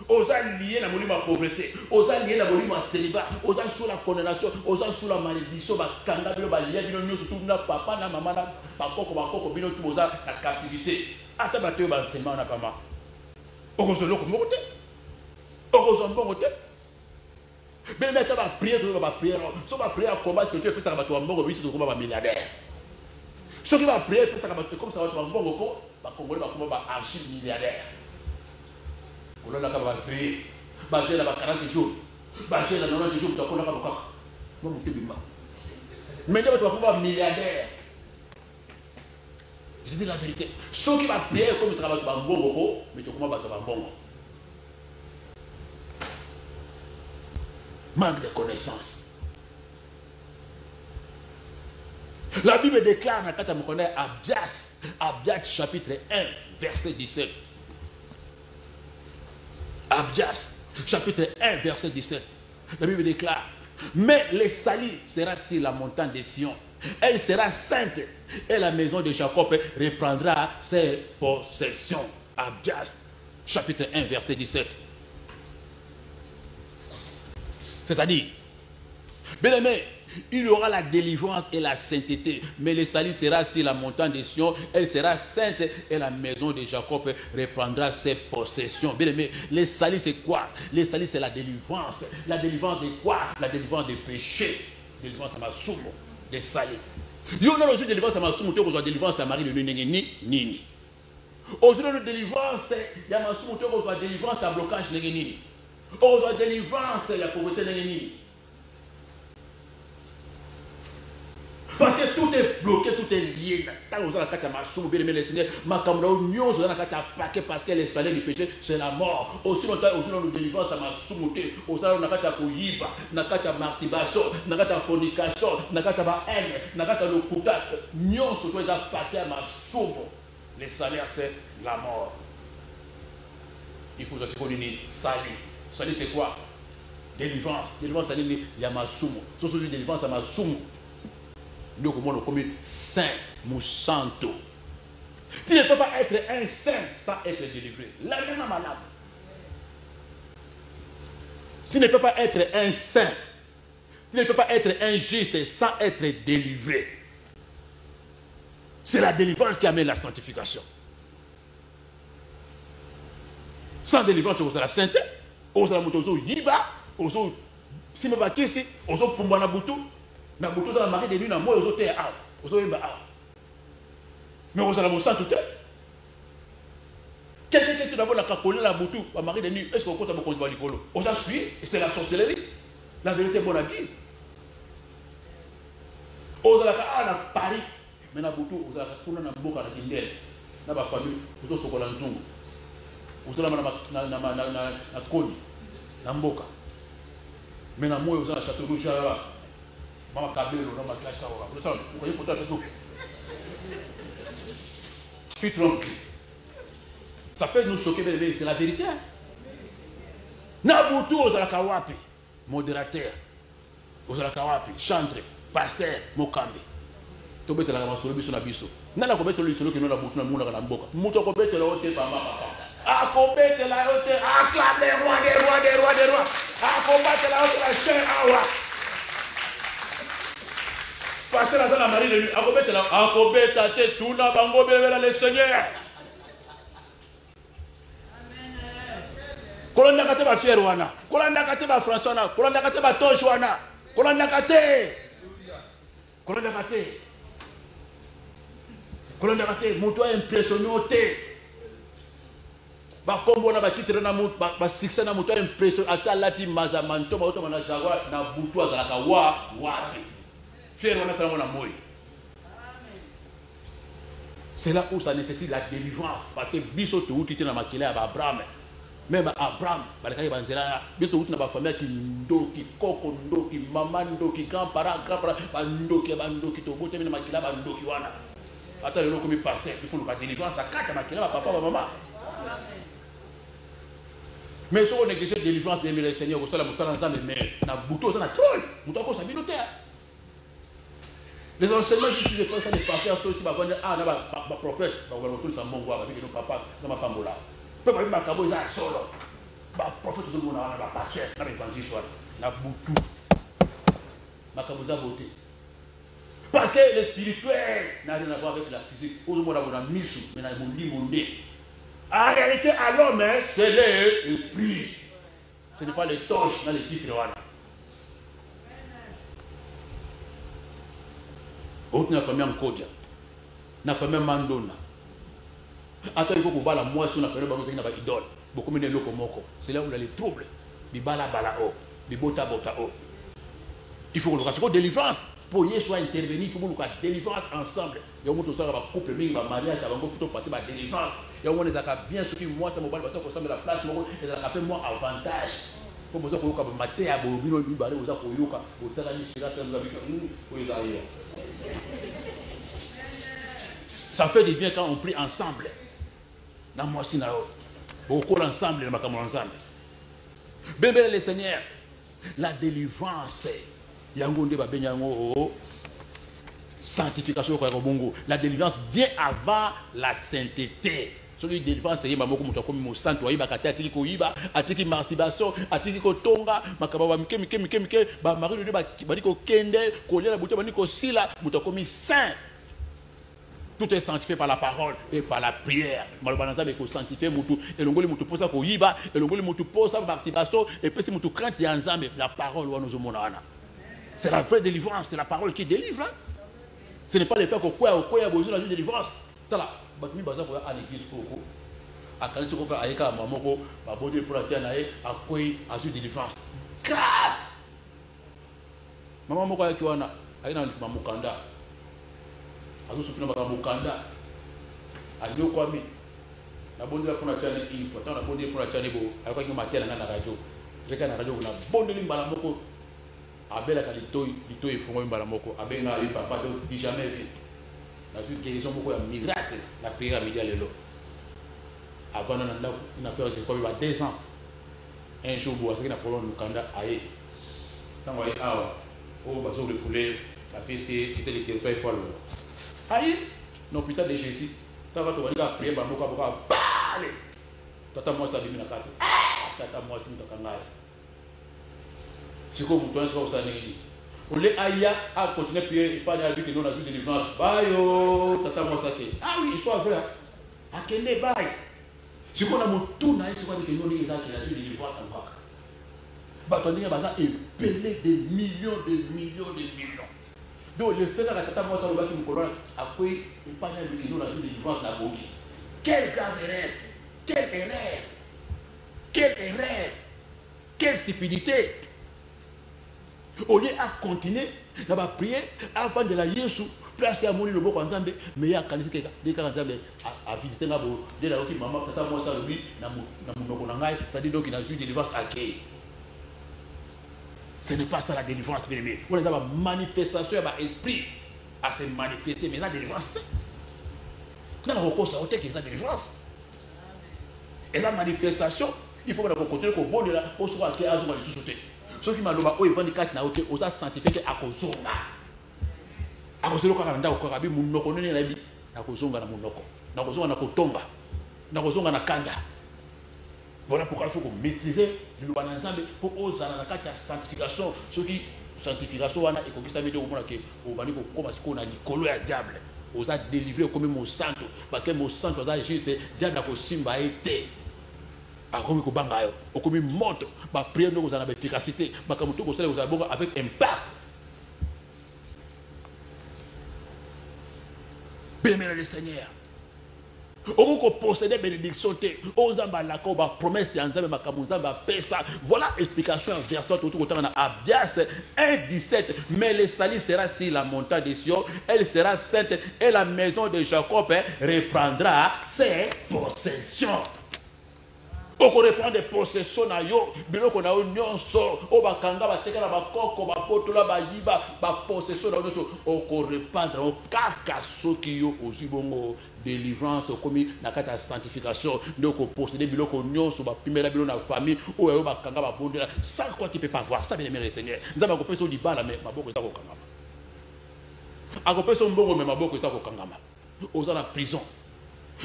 Aux alliés la monument pauvreté, aux alliés la monument célibat, aux alliés sous la condamnation, aux alliés sous la malédiction, ba kanga bilo ba lié bilo nyos tout na papa na maman na bakoko bilo tout aux la captivité. Ata ba te ba enseignement na pama. On peut se loko moté. On peut se moté. Mais maintenant ba prière, ba prière, so ba prière combat que tu peux ça ba to mbongo biso to combat ba milliardaire. Ceux qui vont prier pour ça, comme ça va être un bon recours, Congolais va archi-milliardaire. On va prier, basé dans 40 jours, basé dans 90 jours, tu vas prendre un bon mais tu vas être milliardaire. Je dis la vérité. Ceux qui vont prier comme ça va être un bon recours, mais tu vas être un bon. Manque de connaissances. La Bible déclare dans Abdias chapitre 1, verset 17. Abdias chapitre 1, verset 17. La Bible déclare, mais le salut sera sur la montagne de Sion. Elle sera sainte et la maison de Jacob reprendra ses possessions. Abdias chapitre 1, verset 17. C'est-à-dire, bien aimé, il y aura la délivrance et la sainteté, mais le salut sera sur la montagne de Sion, elle sera sainte et la maison de Jacob reprendra ses possessions. Bien aimé, le salut c'est quoi? Le salut c'est la délivrance. La délivrance de quoi? La délivrance des péchés. délivrance à ma soumo, des salés. Yo na aussi délivrance à ma soumo, tu as délivrance à Marie de Nini. Aussi la délivrance, il y a ma soumo, tu as délivrance à blocage Nini. Aussi la délivrance, il y a pauvreté Nini. Parce que tout est bloqué, tout est lié. Tant que vous avez ma soumo, bien aimé les seigneurs, ma caméra, nous avons attaqué parce que l'escalier du péché, c'est la mort. Aussi longtemps, nous délivrance à ma soumo, aussi on a attaqué Koyiba, nakata masturbation, nakata fornication, nakata haine, nakata le couta, nous avons attaqué à ma soumo. Le salaire, c'est la mort. Il faut aussi qu'on dise salut. Salut, c'est quoi? Délivrance. Délivrance, c'est il y a ma soumo. Ce sont des délivrances à ma soumo. Nous, comme on comme saint, moussanto. Tu ne peux pas être un saint sans être délivré. La même malade. Tu ne peux pas être un saint. Tu ne peux pas être un juste sans être délivré. C'est la délivrance qui amène la sanctification. Sans délivrance, on a la sainteté, on a la motozo yiba, on a si me bakisi, on a pumba na butu dans la marée de nuit, on a te a, on a yimba a. Mais on a la moussa tout quelqu'un qui est d'abord la cacolé la butu, la marée de nuit, est-ce qu'on compte à beaucoup de balicolo? On a suivi, et c'est la sorcellerie. La vérité est bonne à dire. On a la Paris. Mais na butu uzaka kuna na mboka na kindele na ba famille uzo sokola nzungu uzo na koni na mboka mais na moyo uzo na château rouge là mama kabelo na makila shawa uzo uko hipo tatu tu suis tranquille. Ça peut nous choquer mais c'est la vérité. Na butu uzaka wapi modérateur uzaka wapi chantre pasteur mokambi tobetela la masolo biso na biso nana ko betela lisolo kino na butu na muna na mboka muto ko betela ote papa ko betela ote acclame les rois ko betela ote la chair awa pasteur dans la marie de lui ko betela ko beta te tuna bango bebela le seigneur kolonda kate ba fier wana kolonda kate ba françois na kolonda kate ba tosh wana kolonda kate kolonda kate moto impressionné ba kombo na ba titre na moto ba succès na moto impressionné ata lati mazamanto ba oto na jaguar na butu azalaka wapi fier wana sala na moi. C'est là où ça nécessite la délivrance parce que biso to utite na makila ya Abraham même Abraham balaka banzela biso uti na ba famille ki ndoki koko ndoki mama ndoki grand-parent bandoki to bote na makila bandoki wana ata lelo komi passer il faut le délivrance à kata makila papa maman. Mais si on néglige délivrance de le Seigneur, vous allez vous faire ensemble mais na buto ça na troll buto ko sabino terre. Les enseignements ici je pense à des pasteurs ceux qui va venir na ba prophète ba retour ça mongo ba bino papa na ma pambola. Peu ma kabo za solo. Ba prophète tout le monde na ba pasteur na évangile soit na butu. Makabo za beauté. Parce que le spirituel n'a rien à voir avec la physique. Aujourd'hui, on a misu, mais on a monde. En réalité, à l'homme, c'est l'esprit. Ce n'est pas les torches dans les titres. Autre n'a famille en Kodia. N'a famille Mandona. Attends, il faut qu'on va la moisson, on a fait une idole. Beaucoup de locomoko. C'est là où il y a les troubles. Bibala balao. Bibota botao. Il faut qu'on le rassure. Délivrance. Pour y soit intervenir, il faut qu'on ait délivrance ensemble. Il y a un couple, il y a un mariage, il y a un délivrance. Il y a un bien ce qui moi, ça m'a dit que ça la place, et ça appelle moi avantage. Pour que vous ayez un bobino, vous avez ça fait du bien quand on prie ensemble. Dans moi, si on colle ensemble, ensemble. Bébé le Seigneur, la délivrance. Sanctification la délivrance vient avant la sainteté. Celui de délivrance c'est mamoko muto comme mo santo yiba katati ko yiba atiki masturbation atiki ko tonga makaba mike ba mari de ba ko kende ko lela buto ba ko sila muto comme saint. Tout est sanctifié par la parole et par la prière. Malbanza be ko sanctifier mutu elongoli mutu posa ko yiba elongoli mutu posa masturbation et puis mutu crainte ya nzambe la parole wa nous mona wana. C'est la vraie délivrance, c'est la parole qui délivre. Hein? Ce n'est pas le fait que quoi a besoin de la délivrance. Tala, batumi baza ko à l'église koko. Akanisi ko ka ayeka mamoko, ba bodi pour la tiana e akoyi azu délivrance. Grave. Maman moko ayeki wana ayina mamukanda. Azu sufina ba mukanda. Adio kwami. Na bondi la pour la tiana il faut tant na bondi pour la tiana bo ayeka ki matela na radio. Zeka na radio na bondi limbala moko. Abela ka litoi fongo mbala moko abenga yi papa de jamais vu. La guérison beaucoup de miracle la prière médiale lelo avant on a fait comme 2 ans un jour où ça qui n'a pas le Kanda aye tant voyez ah au bateau de foulée la fille c'est était le territoire folle aye l'hôpital de Jésus tant que tu vas prier ba moko ba parler tata moi ça bimi na kato tata moi c'est mtakanga c'est comme toi ça ça n'est Olé Aya a continué à prier, il parle avec nous dans une délivrance. Bayo, tata moi ça qui. Ah oui, il soit vrai. A quel est bail? Ce qu'on a mon tour, c'est quoi que nous les gens qui a eu délivrance en bas. Bâtonnier Baza est pelé des millions. Donc le fait que tata moi ça le bas qui me colonne, après il parle avec nous dans une délivrance la bonne. Quelle grave erreur! Quelle erreur! Quelle stupidité! Au lieu à continuer, on va prier avant de la Yesu, place à mourir le beau ensemble, mais il y a quand même des cas à visiter la boue, de la qui maman, tata moi ça lui, na mon nangai, ça dit donc il a eu délivrance à qui? Ce n'est pas ça la délivrance, bien aimé. On a une manifestation, il y a un esprit à se manifester, mais la délivrance, on a recours à côté qui est la délivrance. Et la manifestation, il faut qu'on continue qu'on bonne là, on soit à qui a besoin de sous-sauter. Ceux qui m'ont dit que les gens qui ont été sanctifiés à cause de ça. À cause de ça, quand on a dit que nous avons dit à cause de ça, nous avons dit à Kotonga, nous avons dit à Kanda. Voilà pourquoi il faut qu'on maîtrise le droit ensemble pour oser dans la sanctification. Ceux qui sanctification, et qu'on puisse dire qu'on a dit qu'on a diable. On a délivré comme mon sang. Parce que mon sang, on a juste diable à cause de été. Comme Bangayo, comme monte, ma prière nous a efficacité, ma comme tout vous avez avec impact. Bien le Seigneur. On peut posséder bénédiction, on a la promesse de ma voilà l'explication en version tout autant à Abias 1,17. Mais le salut sera sur la montagne de Sion, elle sera sainte et la maison de Jacob reprendra ses possessions. On reprend des possessions na yo, bilo ko na nyonso, o bakanga batekala bakoko bapotola bayiba, ba possession na nyonso, o ko reprendre o kaka soki yo ozibongo délivrance comme na kata sanctification, donc on posséder bilo ko nyonso ba primera bilo na famille, o yo bakanga ba bondela, ça quoi tu peux pas voir ça bien aimé le Seigneur. Nzamba ko peso di bala mais maboko za ko kangama. Ako peso mbongo mais maboko za ko kangama. Oza na prison.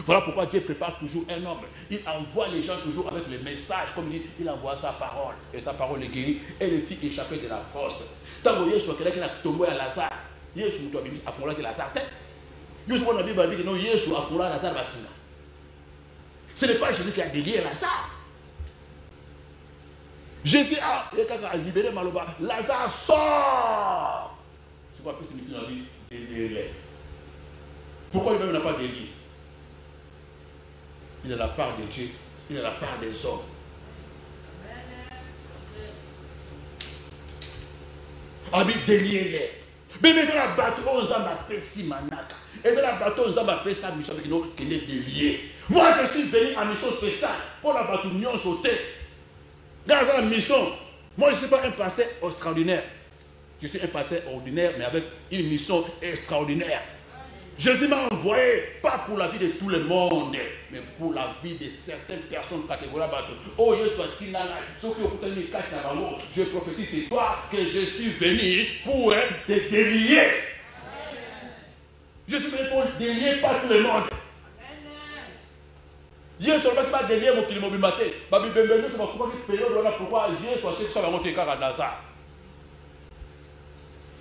Voilà pourquoi Dieu prépare toujours un homme. Il envoie les gens toujours avec le message, comme il dit, il envoie sa parole. Et sa parole est guérie. Et les filles échappées de la force. Tant que Jésus a tombé à Lazare, Jésus a fait que Lazare tête. Jésus a dit que non, Jésus a fait Lazare Bassina. Ce n'est pas Jésus qui a délié Lazare. Jésus a libéré Maloba. Lazare sort. C'est quoi plus c'est qu'il a dit délier. Pourquoi il n'a pas délié? Il est la part de Dieu, il est la part des hommes. Abi déliez-les. Mais dans la bateau, on a fait manaka. Et dans la bateau, on a fait ça, mission qui est délié. Moi, je suis venu en mission spéciale pour la bateau union sauter. Dans la mission, moi, je ne suis pas un pasteur extraordinaire. Je suis un pasteur ordinaire, mais avec une mission extraordinaire. Jésus m'a envoyé, pas pour la vie de tout le monde, mais pour la vie de certaines personnes catégories. Oh, je prophétise c'est toi que je suis venu pour te délier. Je suis venu pour délier pas tout le monde. Hier seulement qui va délier mon climat du matin. Babi Bembele, c'est pourquoi hier soit ce que ça va monter car à Nazar.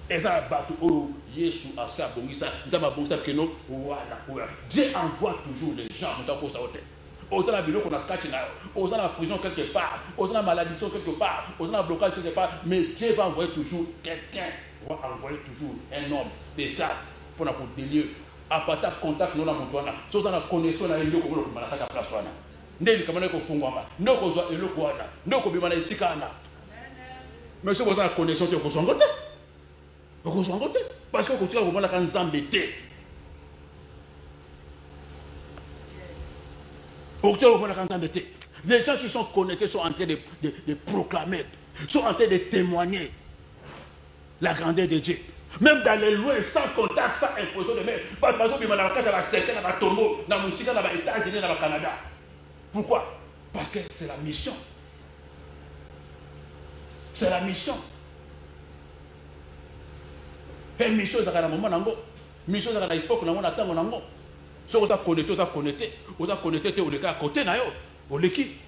Et ça va tout Yesu a ça bon ça dans ma bon ça que non voilà Dieu envoie toujours les gens dans ça Aux la bureau qu'on a catché là, aux la prison quelque part, aux la malédiction quelque part, aux la blocage quelque part. Mais Dieu va envoyer toujours quelqu'un, va envoyer toujours un homme spécial pour nous délire. À partir de contact, nous avons montré, si on a connexion avec nous, on a la place. Ndeli kamana ko fungwanga ndoko zo eloko wana ndoko bimana isikana mais si vous avez connexion te ko songote parce que ko tika ko mona kan nzambe te les gens qui sont connectés sont en train de proclamer, sont en train de témoigner la grandeur de Dieu. Même dans les lois, sans contact, sans imposition de main. Par exemple, il y a certains dans Togo, dans les États-Unis, dans le Canada. Pourquoi? Parce que c'est la mission. C'est la mission. Et mission, c'est un moment nango. Mission, c'est un époque nango na tango nango. Si on t'a connecté, on t'a connecté, tu es à côté na yo, on l'équipe.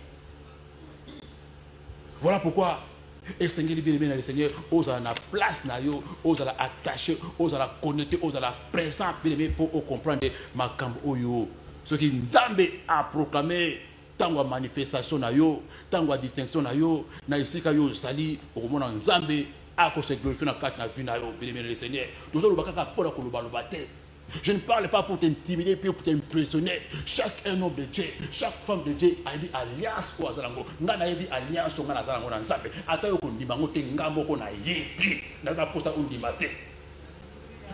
Voilà pourquoi et Seigneur bien le Seigneur, aux à la place na yo, aux à la attaché, aux à la connecté, aux à la présent bien pour comprendre ma cambo yo. Ce qui ndambe a proclamé tant de manifestation na yo, tant de distinction na yo, na ici ka yo sali au moment nzambe a ko se glorifier na kat na vie na yo bien le Seigneur. Tout ça le baka pour la koloba lo bate. Je ne parle pas pour t'intimider, puis pour t'impressionner. Chaque homme de Dieu, chaque femme de Dieu a dit alliance au Azalango. N'a pas dit alliance au Azalango dans Zambé. Attends, on dit Mangote Ngamo qu'on a yépi. N'a pas pour ça on dit maté.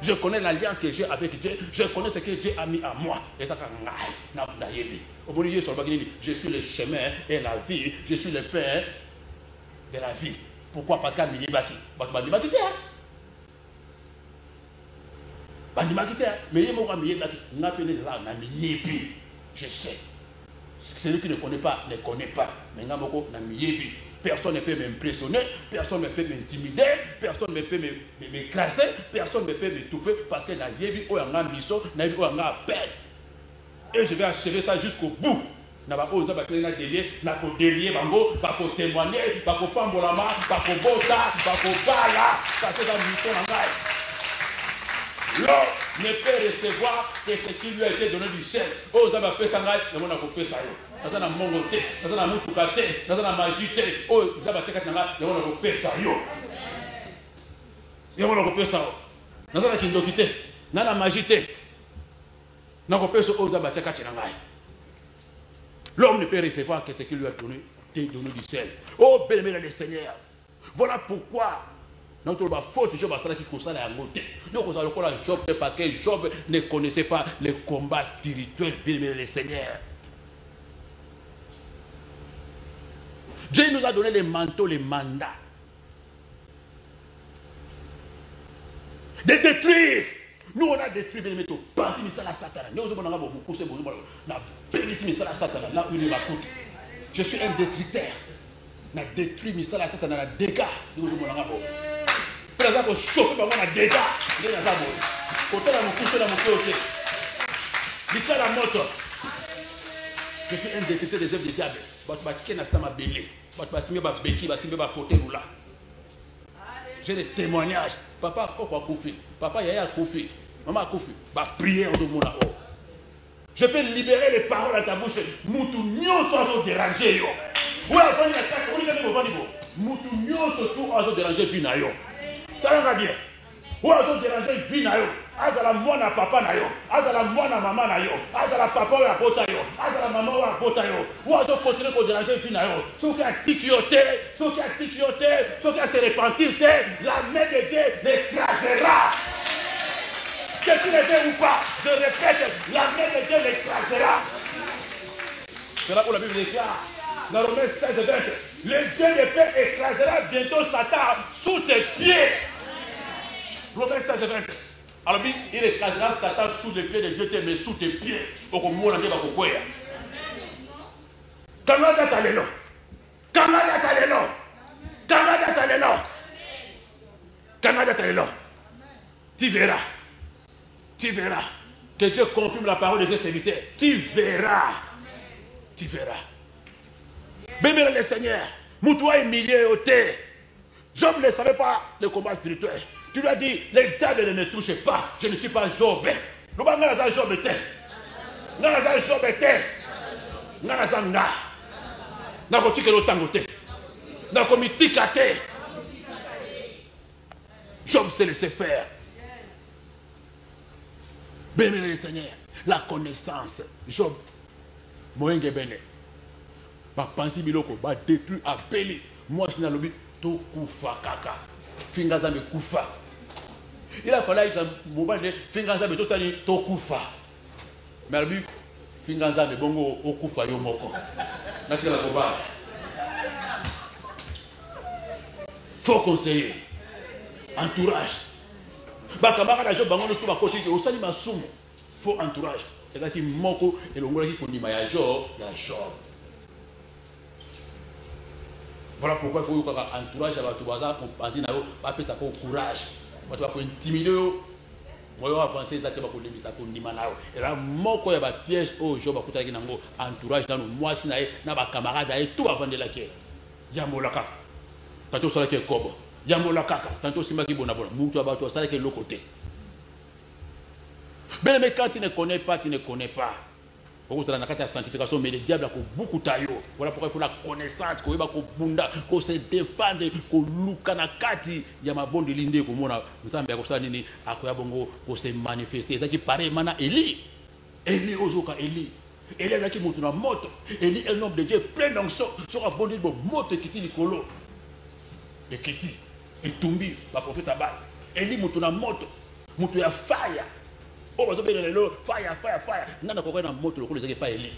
Je connais l'alliance que j'ai avec Dieu. Je connais ce que Dieu a mis à moi. Et ça n'a pas yépi. Au bout du jour, je suis le chemin et la vie. Je suis le père de la vie. Pourquoi? Parce qu'il y a baki. Baki mais je sais. Celui qui ne connaît pas, ne connaît pas. Personne ne peut m'impressionner, personne ne peut m'intimider, personne ne peut m'écraser, personne ne peut m'étouffer parce que la Yébi ou un mission, n'a eu un appel. Et je vais achever ça jusqu'au bout. Na ba oza ba klena délier, na ko délier bango, ba ko témoigner, ba ko pambolama, ba ko bota, ba ko bala, ça c'est la mission en ngai. L'homme ne peut recevoir que ce qui lui a été donné du ciel. Oh, ça va faire ça, et on a coupé ça. Ça va monter, ça va moutoukater, ça va magiter. Oh, ça va faire ça, et on a coupé ça. Et on a coupé ça. Ça va kindokité, ça va magiter. On a coupé ça, oh, ça va faire ça. L'homme ne peut recevoir que ce qui lui a donné du ciel. Oh, bien-aimé le Seigneur. Voilà pourquoi. Notre faute, Job a ça qui concerne la montée. Donc, on a le Job parce que Job ne connaissait pas les combats spirituels, bien le Seigneur. Dieu nous a donné les manteaux, les mandats. De détruire. Nous, on a détruit les métaux. Parti, mais ça la satana. Nous, on a beaucoup de je suis un destructeur. On a détruit, mais ça la satana, on a dégâts. Nous, on a par exemple, chauffer par la dégâts. Côté la couche dans mon côté. Dis la moto. Je suis un détecteur des œuvres du diable. J'ai des témoignages. Papa, pourquoi Koufi? Papa, Yaya Koufi. Maman Koufi. Prière de mon là-haut. Je peux libérer les paroles à ta bouche. Moutou nyon sans déranger. Oui, après il y a 4 on est au niveau. Moutou nyon surtout sans déranger Vinayo. Ça va bien. Ou sans déranger Vinayo. Azala mwana papa na yo, azala mwana mama na yo, azala papa wa bota yo, azala mama wa bota yo. Ou azo continuer ko déranger fi na yo. Soki a tikioté, soki a se repentir, la main de Dieu l'écrasera. Que tu le fais ou pas, je répète, la main de Dieu l'écrasera. C'est là où la Bible déclare, dans Romains 16 20, le Dieu de paix écrasera bientôt Satan sous tes pieds. Romains 16 20. Alors, il écrasera Satan sous les pieds de Dieu, mais sous tes pieds. Pour que moi, on va couper. Canada Taleno. Canada Taleno. Canada Taleno. Canada Taleno. Tu verras. Tu verras. Que Dieu confirme la parole de ses serviteurs. Tu verras. Tu verras. Bénir le Seigneur. Moutoua humilié au thé. Job ne savait pas le combat spirituel. Tu lui as dit, les diables ne me touchent pas. Je ne suis pas Job. Nous allons Job était. Nous allons Job était. nga naza nga nakotikela otango te nakomitika te. Job s'est laissé faire. Béni le Seigneur, la connaissance. Job, moyenge bene. Ba pensi biloko, ba détruit appelé. Moi je n'alobi to kufa kaka. Finga za me kufa. Il a fallu que mobile finga za me to sali to kufa. Mais alobi finga za me bongo o kufa yo moko. Nakela ko ba. Faut conseiller. Entourage. Bakamara na Job bango no suba côté au sali masumu. Faut entourage. C'est qui moko et le ngolo qui kondima ya Job, ya Job. Voilà pourquoi il faut que entourage à batu baza pour penser na yo, ba pesa ko courage. Batu ba ko intimider yo. Moyo wa penser ça te ba ko limisa ko ndima na yo. Et là moko ya ba piège au Job akutaki nango entourage dans moi si na ye na ba camarade et tout avant de la guerre. Yamolaka. Tantôt ça qui est kobo. Yamolaka. Tantôt simba ki bona bona. Mutu abatu ça qui est l'autre côté. Mais quand tu ne connais pas, tu ne connais pas. Pour la sanctification, mais le diable a beaucoup de taillots. Voilà pourquoi il faut la connaissance, qu'on va bunda, qu'on se défendre, qu'on luka na kati. Il y a ma bonne linde, qu'on m'a dit, qu'on se manifester. C'est qui paraît maintenant Élie. Élie Ozoka, Élie. Élie est qui monte dans la moto. Élie est un homme de Dieu plein d'onction. Sur un bon de moto qui dit Nicolo. Et qui dit, et Tumbi, la prophète Abal. Élie monte dans la moto. Monte à fire. Oh, fire. Nana ko na moto lokolo ezaki pa Eli.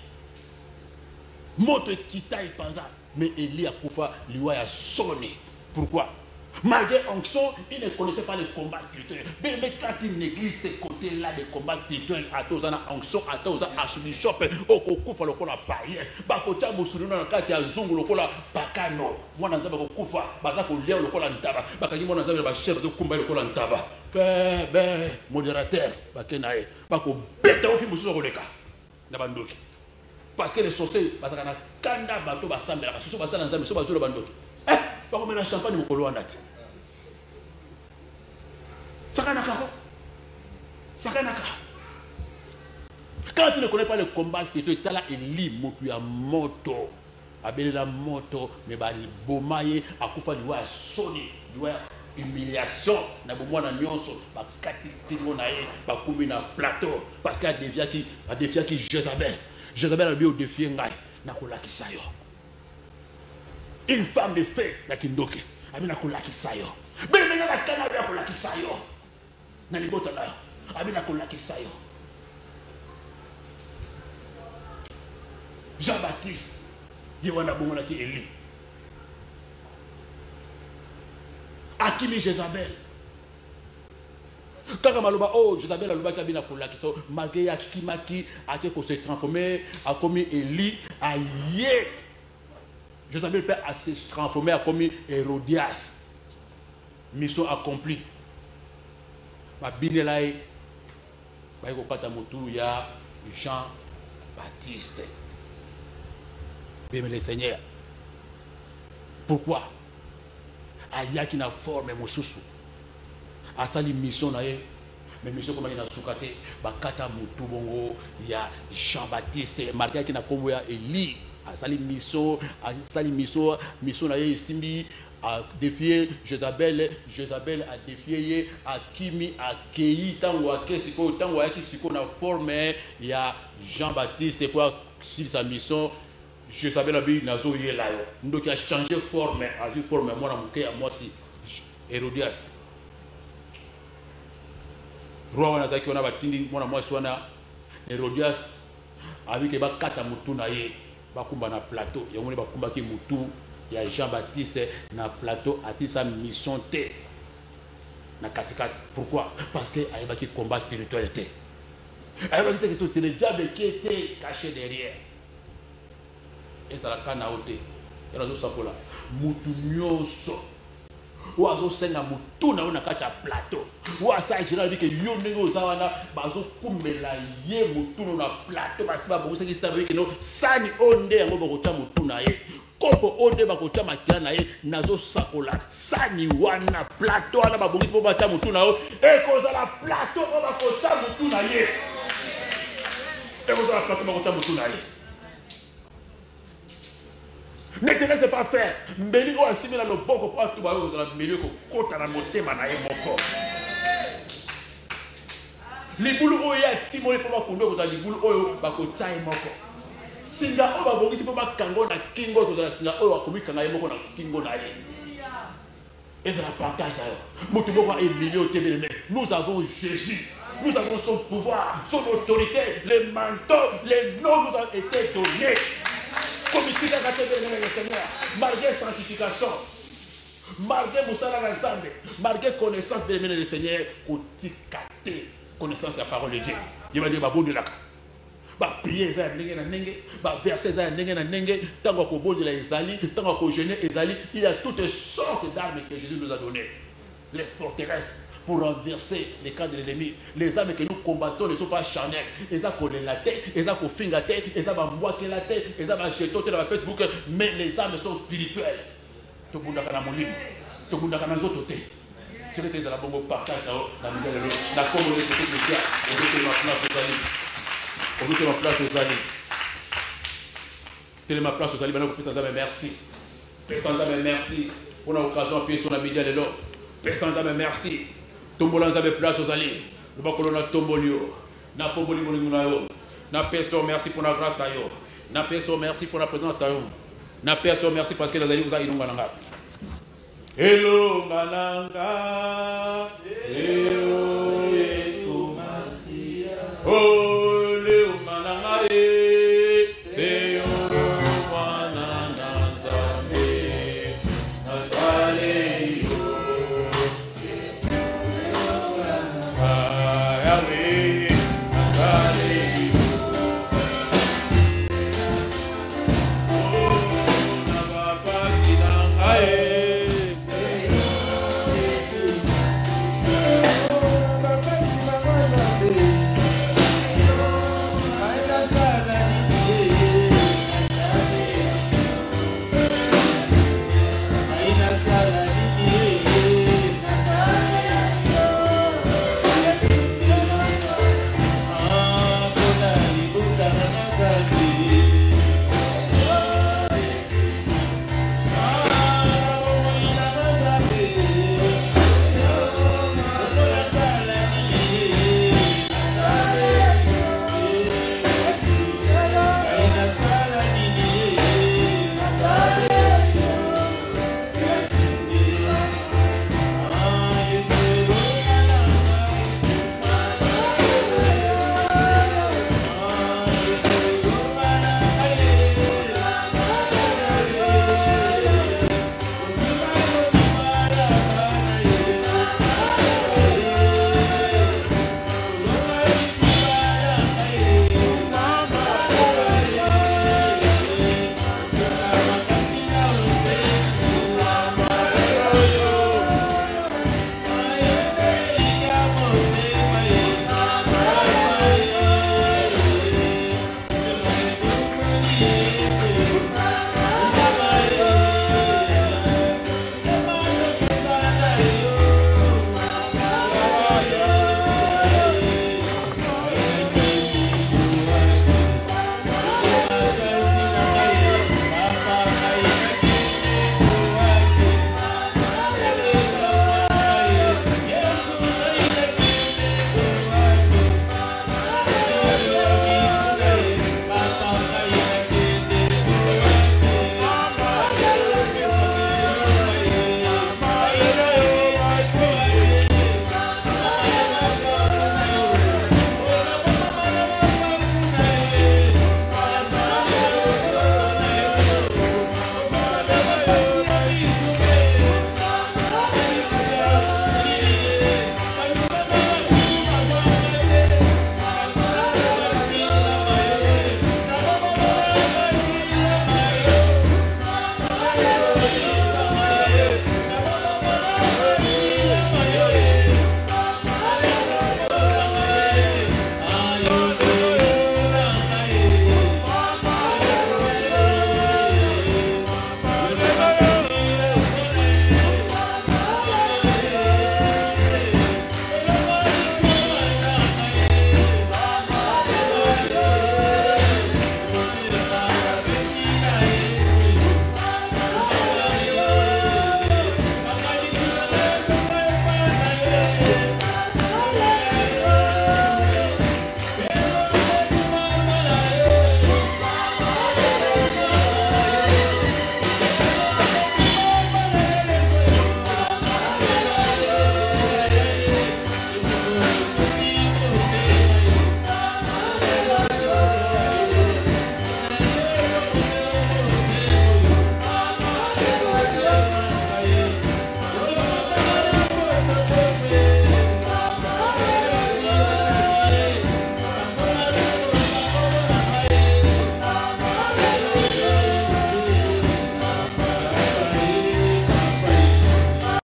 Moto kita ipanza, mais Eli a kufa liwa ya soni. Pourquoi? Malgré onction, il ne connaissait pas les combats spirituels. Mais quand il néglige ces côtés-là des combats spirituels, à tous en onction, à tous en archbishop, au kufa lokola païen, bakota musulu na kati ya zungu lokola bakano. Moi na nzaba ko kufa, bazako leo lokola ntaba. Bakaki moi na nzaba ba chef de kumba lokola ntaba. Modérateur, bakenae, bako beta ofi mususu koleka na bandoki. Parce que les sorciers bazaka na kanda bato basambela, susu basana nzambe, so bazolo bandoki. Bako mena champagne mokolo andati. Sakanaka. Quand tu ne connais pas le combat spirituel, tu as là Eli motu ya moto. Abele la moto, mais bali bomaye akufa liwa soni, liwa humiliation na bomo na nyonso bakati tingo na ye bakumbi na plateau parce qu'il a défié qui Jézabel a bien défié ngai na kolakisa yo. Une femme de fée na kindoki amina kolakisa yo. Bele na kana ya kolakisa yo. Na libota la amina kolakisa yo. Jean-Baptiste yewana bomo na ki Eli. Akimi Jézabel. Quand maloba oh Jézabel aloba kabina kola kiso malgré akimaki ake ko se transformer a commis Eli aye. Jézabel peut se transformer a commis Hérodias. Mission accomplie. Ba binelai ba ko kata motu ya Jean-Baptiste. Bien le Seigneur. Pourquoi? Aya qui na forme mosusu asali mission na ye mais mission comme ina sukate bakata mutu bongo ya Jean-Baptiste marqué qui na kombo ya Eli asali mission na ye simbi a défier Jézabel a défié Akimi Akei tango akesiko tango akisiko na forme ya Jean-Baptiste pour sur sa mission. Je savais la Bible nazo yela yo. Donc il a changé forme, a vu forme moi na muke à moi si Hérodias. Roi wana zaki wana batindi moi na moi swana Hérodias avec ke bakata mutu na ye bakumba na plateau. Ya moni bakumba ki mutu ya Jean-Baptiste na plateau a fait sa mission té. Na katikati. Pourquoi? Parce que ayeba ki combat spiritualité. Ayeba ki que c'est le diable qui était caché derrière. Et ça la kana ote et la sapola mutu nyoso oazo senga mutu na ona kata plateau oasa général dit que yo ndenge ozawana bazo kumbela ye mutu na plateau basiba bongo seki sabe que no sani onde yango bokota mutu na ye kopo onde bakota makila na ye nazo sakola sani wana plateau ana babongisi po bata mutu na yo e kozala plateau o bakota mutu na ye e kozala plateau bakota mutu na ye. Ne te laisse pas faire. Mbeli o asimi na loboko kwa tu ba yo na mbeli ko kota na motema na ye moko. Libulu oyo ya timoli po bakundo ko libulu oyo bakotya ye moko. Singa o babongisi po bakango na kingo to na singa oyo akomikanga ye moko na kingo na ye. Et c'est la partage d'ailleurs. Nous avons Jésus. Nous avons son pouvoir, son autorité, les manteaux, les noms nous ont été donnés. Comme ici, dans le Seigneur, malgré sanctification, malgré Moussala Razande, malgré connaissance de Seigneur, connaissance de la parole de Dieu. Il va dire, bah, bon de la ba prier za ndenge na ndenge ba verser za ndenge na ndenge tango ko bondela ezali tango ko jeûner ezali il y a toutes sortes d'armes que Jésus nous a données, les forteresses pour renverser les camps de l'ennemi. Les armes que nous combattons ne sont pas charnelles. Ils ont collé la tête, ils ont fait la tête, ils ont moitié la tête, ils ont jeté dans Facebook, mais les armes sont spirituelles. Tout le monde a mon livre, tout le monde a nos autres. Je vais te dire la bombe partage dans la nouvelle la communauté sociale, on veut que ma place aux amis. On veut que ma place aux amis. Quelle est ma place aux amis? Maintenant, Père Saint-Dame, merci. Père Saint-Dame, merci. Pour l'occasion, puis sur la média de l'eau. Père Saint-Dame, merci. Tombola nous avait place aux alliés. Nous avons tombolio. Na pomboli moningunayo. Na personne merci pour la grâce tayo. Na personne merci pour la présence tayo. Na personne merci parce que les alliés vous a inungananga. Hello Mananga. Hello Yesumasia. Oh Léo Mananga. Hello Mananga. Nazale. Yahweh.